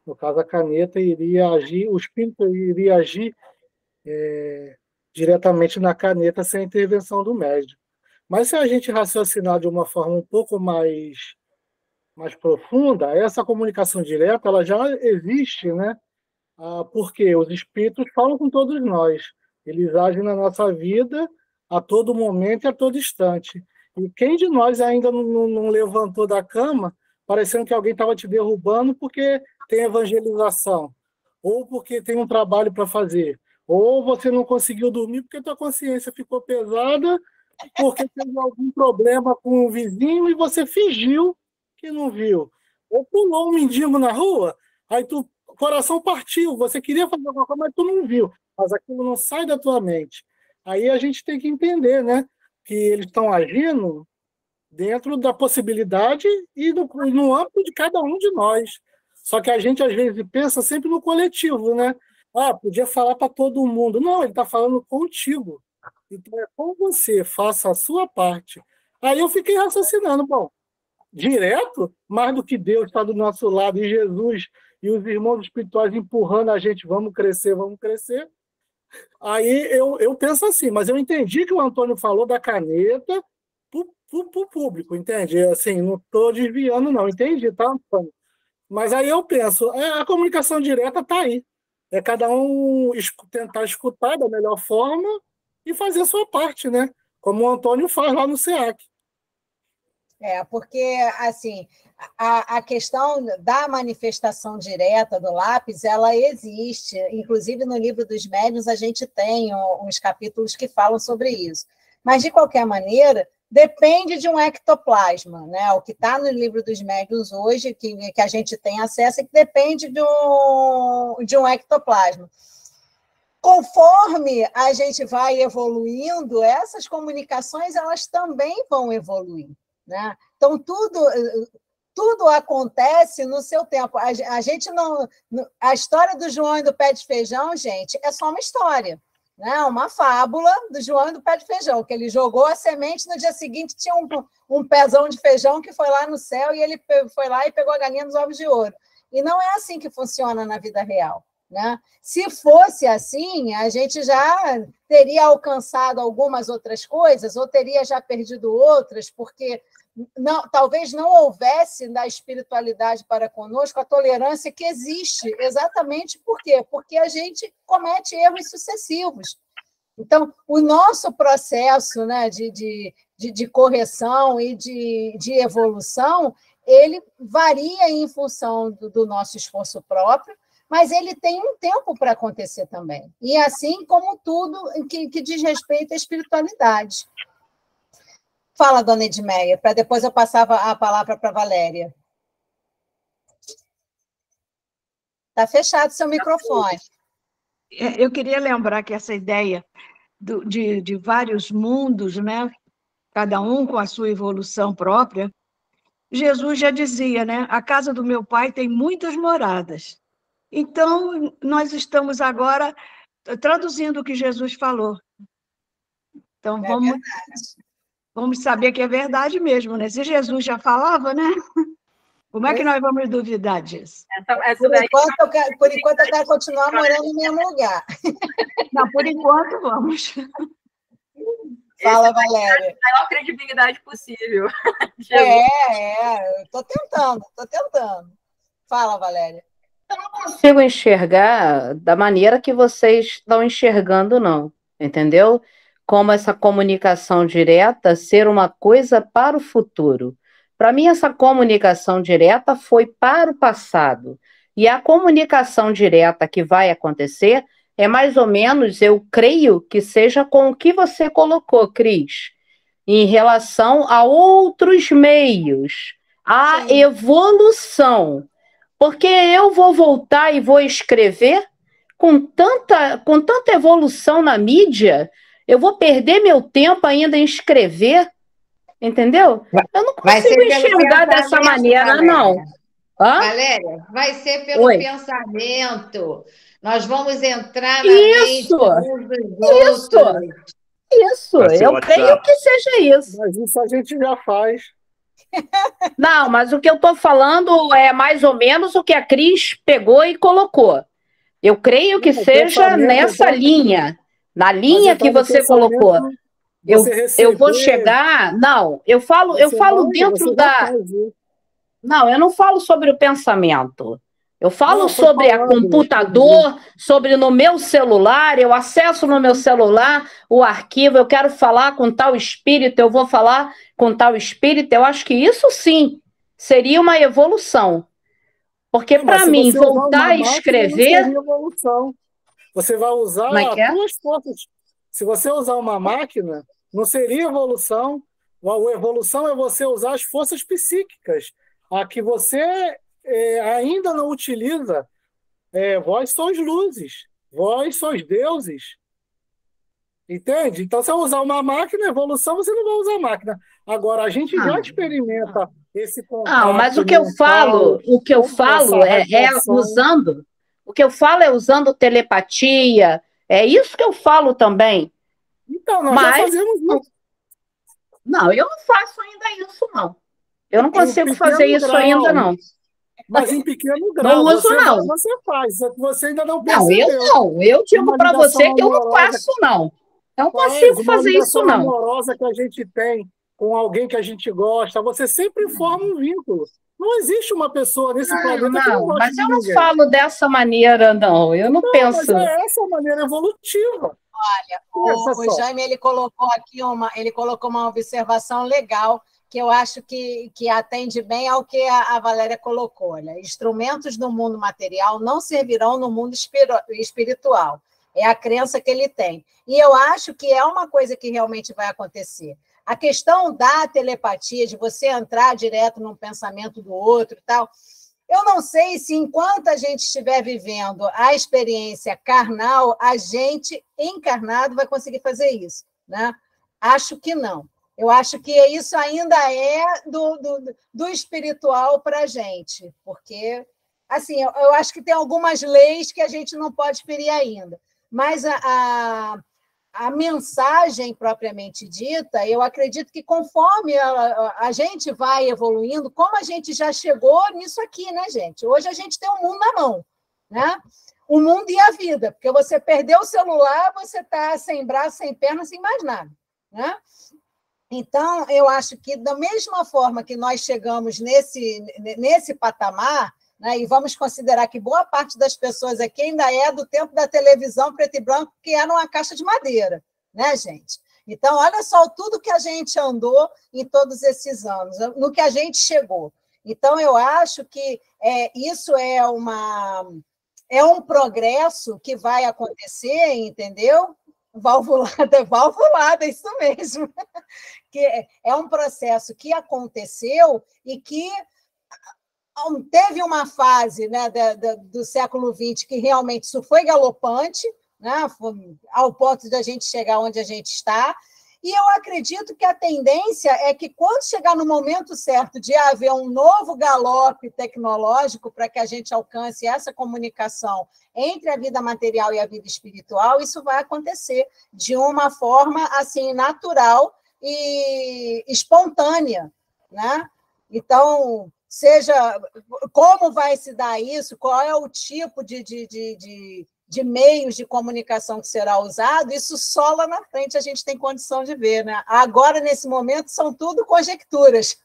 No caso, a caneta iria agir, o espírito iria agir diretamente na caneta sem a intervenção do médium. Mas se a gente raciocinar de uma forma um pouco mais profunda, essa comunicação direta ela já existe, né? Porque os espíritos falam com todos nós. Eles agem na nossa vida a todo momento e a todo instante. E quem de nós ainda não levantou da cama parecendo que alguém estava te derrubando porque tem evangelização, ou porque tem um trabalho para fazer, ou você não conseguiu dormir porque tua consciência ficou pesada, porque teve algum problema com o vizinho e você fingiu que não viu. Ou pulou um mendigo na rua, aí o coração partiu, você queria fazer alguma coisa, mas tu não viu. Mas aquilo não sai da tua mente. Aí a gente tem que entender, né, que eles estão agindo dentro da possibilidade e no âmbito de cada um de nós. Só que a gente, às vezes, pensa sempre no coletivo, né? Podia falar para todo mundo. Não, ele está falando contigo. Então, é com você, faça a sua parte. Aí eu fiquei raciocinando, bom, direto, mais do que Deus está do nosso lado, e Jesus e os irmãos espirituais empurrando a gente, vamos crescer, Aí eu penso assim, mas eu entendi que o Antônio falou da caneta para o público, entende? Assim, não estou desviando, não, entendi, tá, Antônio? Mas aí eu penso, a comunicação direta está aí. É cada um tentar escutar da melhor forma e fazer a sua parte, né? Como o Antônio faz lá no SEAC. Porque, assim, a questão da manifestação direta do lápis, ela existe. Inclusive, no livro dos médiuns, a gente tem uns capítulos que falam sobre isso. Mas, de qualquer maneira, depende de um ectoplasma, né? O que está no livro dos médiuns hoje, que a gente tem acesso, é que depende de um ectoplasma. Conforme a gente vai evoluindo, essas comunicações elas também vão evoluir, né? Então, tudo acontece no seu tempo. A gente não... A história do João e do pé de feijão, gente, é só uma história, né? Uma fábula do João e do pé de feijão, que ele jogou a semente, no dia seguinte tinha um pezão de feijão que foi lá no céu e ele foi lá e pegou a galinha dos ovos de ouro. E não é assim que funciona na vida real, né? Se fosse assim, a gente já teria alcançado algumas outras coisas ou teria já perdido outras, porque talvez não houvesse da espiritualidade para conosco a tolerância que existe. Exatamente por quê? Porque a gente comete erros sucessivos. Então, o nosso processo, né, de correção e de evolução, ele varia em função do nosso esforço próprio, mas ele tem um tempo para acontecer também. E assim como tudo que diz respeito à espiritualidade. Fala, dona Edmeia, para depois eu passar a palavra para a Valéria. Está fechado seu microfone. Eu queria lembrar que essa ideia de vários mundos, né? Cada um com a sua evolução própria, Jesus já dizia, né? A casa do meu pai tem muitas moradas. Então, nós estamos agora traduzindo o que Jesus falou. Então, vamos saber que é verdade mesmo, né? Se Jesus já falava, né? Como é que nós vamos duvidar disso? Por enquanto, eu quero continuar morando no mesmo lugar. Não, por enquanto, vamos. Fala, Valéria. A maior credibilidade possível. Eu estou tentando. Fala, Valéria. Eu não consigo enxergar da maneira que vocês estão enxergando, não. Entendeu? Como essa comunicação direta ser uma coisa para o futuro. Para mim, essa comunicação direta foi para o passado. E a comunicação direta que vai acontecer é mais ou menos, eu creio, que seja com o que você colocou, Cris, em relação a outros meios, a evolução. Porque eu vou voltar e vou escrever com tanta evolução na mídia, eu vou perder meu tempo ainda em escrever, entendeu? Eu não consigo enxergar dessa maneira, Valéria. Não. Hã? Valéria, vai ser pelo pensamento. Nós vamos entrar na mente uns dos outros. Isso, eu creio que seja isso. Mas isso a gente já faz. Não, mas o que eu estou falando é mais ou menos o que a Cris pegou e colocou. Eu creio que seja nessa linha, na linha que você colocou. Eu vou chegar... Não, eu falo dentro da... Não, eu não falo sobre o pensamento. Eu falo sobre a computador, sobre no meu celular, eu acesso no meu celular o arquivo, eu quero falar com tal espírito, eu vou falar com tal espírito. Eu acho que isso sim seria uma evolução. Porque para mim, voltar a escrever... Você vai usar duas forças. Se você usar uma máquina, não seria evolução. A evolução é você usar as forças psíquicas, a que você ainda não utiliza. Vós sois luzes, vós sois deuses. Entende? Então, se eu usar uma máquina, evolução, você não vai usar a máquina. Agora, a gente já experimenta esse contato. Não, mas o que eu falo é usando... O que eu falo é usando telepatia. É isso que eu falo também. Então, nós já fazemos isso. Não, eu não faço ainda isso, não. Eu não consigo fazer isso ainda, não. Mas em pequeno grau. Não uso, não. Você faz, você ainda não Não, percebeu. eu não. Eu digo para você que eu não faço, não. Eu não consigo fazer isso, não. Uma amorosa que a gente tem com alguém que a gente gosta, você sempre forma um vínculo. Não existe uma pessoa nesse planeta que não gosta mas de eu não ninguém. falo dessa maneira, não. Eu não penso. Mas é essa a maneira evolutiva. Olha, o Jaime ele colocou aqui uma observação legal que eu acho que atende bem ao que a Valéria colocou. Olha, instrumentos do mundo material não servirão no mundo espiritual. É a crença que ele tem. E eu acho que é uma coisa que realmente vai acontecer. A questão da telepatia, de você entrar direto num pensamento do outro e tal, eu não sei se, enquanto a gente estiver vivendo a experiência carnal, a gente, encarnado, vai conseguir fazer isso, né? Acho que não. Eu acho que isso ainda é do espiritual para a gente, porque, assim, eu acho que tem algumas leis que a gente não pode ferir ainda, mas a mensagem propriamente dita, eu acredito que conforme a gente vai evoluindo, como a gente já chegou nisso aqui, né, gente? Hoje a gente tem o mundo na mão, né? O mundo e a vida, porque você perdeu o celular, você está sem braço, sem perna, sem mais nada, né? Então, eu acho que, da mesma forma que nós chegamos nesse patamar, né, e vamos considerar que boa parte das pessoas aqui ainda é do tempo da televisão preto e branco, que era uma caixa de madeira, né, gente? Então, olha só tudo que a gente andou em todos esses anos, no que a gente chegou. Então, eu acho que isso é um progresso que vai acontecer, entendeu? Valvulada, isso mesmo. Que é um processo que aconteceu e que teve uma fase, né, do século XX que realmente isso foi galopante, né, ao ponto de a gente chegar onde a gente está, e eu acredito que a tendência é que, quando chegar no momento certo de haver um novo galope tecnológico para que a gente alcance essa comunicação entre a vida material e a vida espiritual, isso vai acontecer de uma forma assim natural e espontânea, né? Então, seja como vai se dar isso, qual é o tipo de meios de comunicação que será usado, isso só lá na frente a gente tem condição de ver, né? Agora, nesse momento, são tudo conjecturas.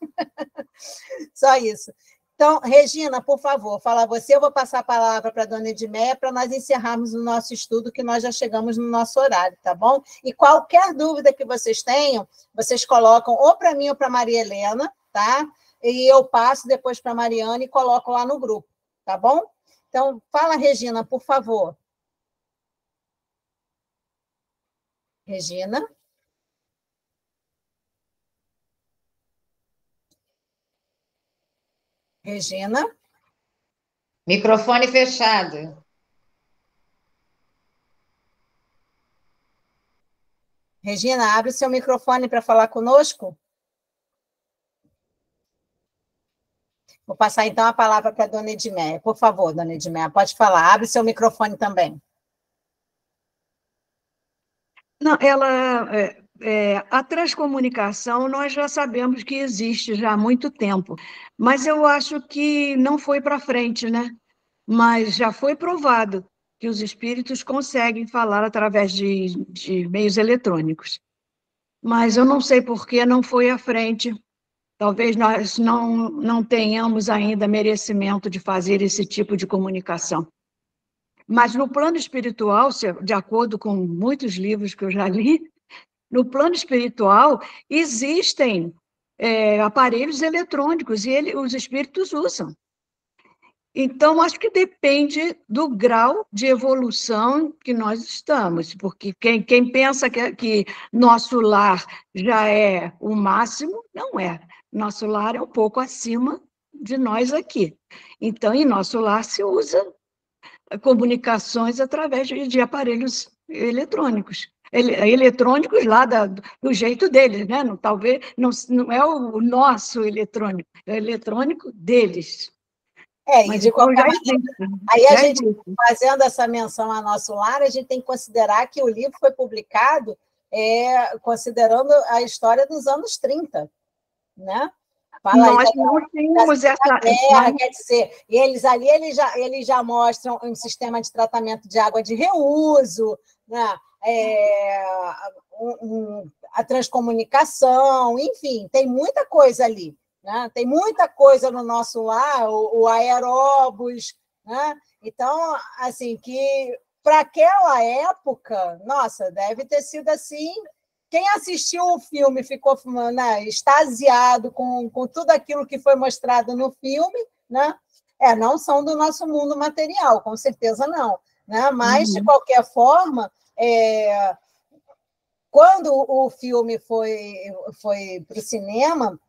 Só isso. Então, Regina, por favor, fala você, eu vou passar a palavra para a dona Edmeia para nós encerrarmos o nosso estudo, que nós já chegamos no nosso horário, tá bom? E qualquer dúvida que vocês tenham, vocês colocam ou para mim ou para a Maria Helena, tá? E eu passo depois para a Mariana e coloco lá no grupo, tá bom? Então, fala, Regina, por favor. Regina? Regina? Microfone fechado. Regina, abre o seu microfone para falar conosco. Vou passar, então, a palavra para a dona Edmeia. Por favor, dona Edmeia, pode falar. Abre o seu microfone também. Não, a transcomunicação nós já sabemos que existe já há muito tempo, mas eu acho que não foi para frente, né? Mas já foi provado que os espíritos conseguem falar através de meios eletrônicos. Mas eu não sei por que não foi à frente. Talvez nós não tenhamos ainda merecimento de fazer esse tipo de comunicação. Mas no plano espiritual, de acordo com muitos livros que eu já li, no plano espiritual existem aparelhos eletrônicos e os espíritos usam. Então, acho que depende do grau de evolução que nós estamos, porque quem pensa que nosso lar já é o máximo, não é. Nosso lar é um pouco acima de nós aqui. Então, em nosso lar se usa comunicações através de aparelhos eletrônicos. Eletrônicos lá do jeito deles, né? Talvez não é o nosso eletrônico, é o eletrônico deles. E de qualquer maneira, aí a gente, fazendo essa menção ao nosso lar, a gente tem que considerar que o livro foi publicado considerando a história dos anos 30, né? Nós não tínhamos essa terra, quer dizer, eles ali eles já mostram um sistema de tratamento de água de reuso, né? A transcomunicação, enfim, tem muita coisa ali, né? Tem muita coisa no nosso lar, o aeróbus, né? Então, assim, que para aquela época, nossa, deve ter sido assim. Quem assistiu o filme ficou, né, extasiado com tudo aquilo que foi mostrado no filme, né? Não são do nosso mundo material, com certeza não, né? Mas, de qualquer forma, quando o filme foi para o cinema,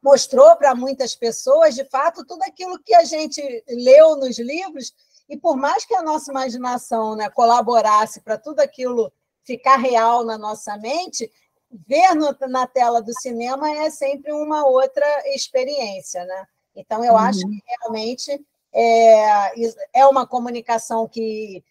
mostrou para muitas pessoas, de fato, tudo aquilo que a gente leu nos livros, e por mais que a nossa imaginação, né, colaborasse para tudo aquilo ficar real na nossa mente, ver na tela do cinema é sempre uma outra experiência, né? Então, eu acho que realmente é uma comunicação que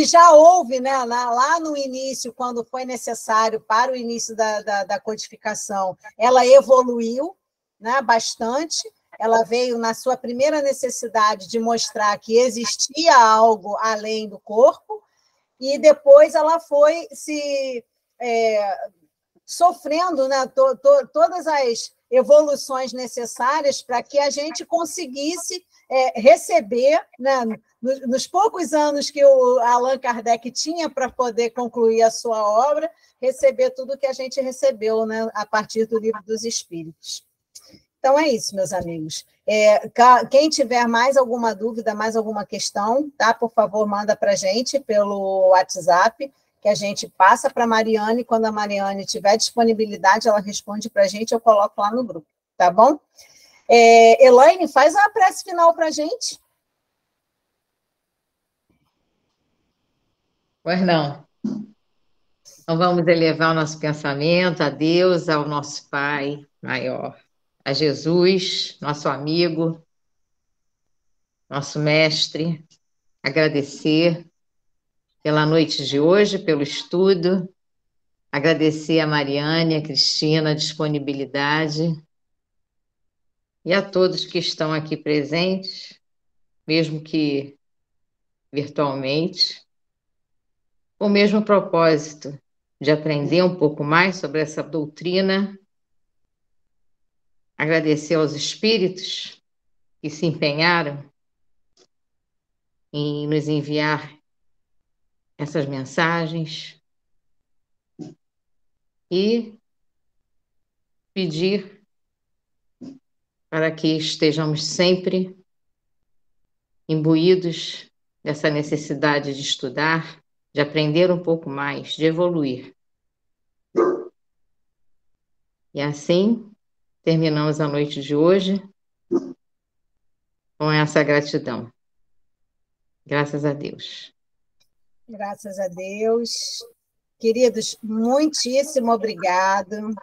já houve, né, lá no início, quando foi necessário para o início da codificação, ela evoluiu, né, bastante. Ela veio na sua primeira necessidade de mostrar que existia algo além do corpo, e depois ela foi se sofrendo, né, todas as evoluções necessárias para que a gente conseguisse receber, né, nos poucos anos que o Allan Kardec tinha para poder concluir a sua obra, receber tudo que a gente recebeu, né, a partir do Livro dos Espíritos. Então, é isso, meus amigos. Quem tiver mais alguma dúvida, mais alguma questão, tá? Por favor, manda para a gente pelo WhatsApp, que a gente passa para a Mariane. Quando a Mariane tiver disponibilidade, ela responde para a gente, eu coloco lá no grupo, tá bom? Elaine, faz uma prece final para a gente. Pois não. Então, vamos elevar o nosso pensamento a Deus, ao nosso Pai maior, a Jesus, nosso amigo, nosso mestre, agradecer pela noite de hoje, pelo estudo, agradecer a Mariane, a Cristina, a disponibilidade, e a todos que estão aqui presentes, mesmo que virtualmente, com o mesmo propósito de aprender um pouco mais sobre essa doutrina, agradecer aos espíritos que se empenharam em nos enviar essas mensagens e pedir para que estejamos sempre imbuídos dessa necessidade de estudar, de aprender um pouco mais, de evoluir. E assim, terminamos a noite de hoje com essa gratidão. Graças a Deus. Graças a Deus. Queridos, muitíssimo obrigado.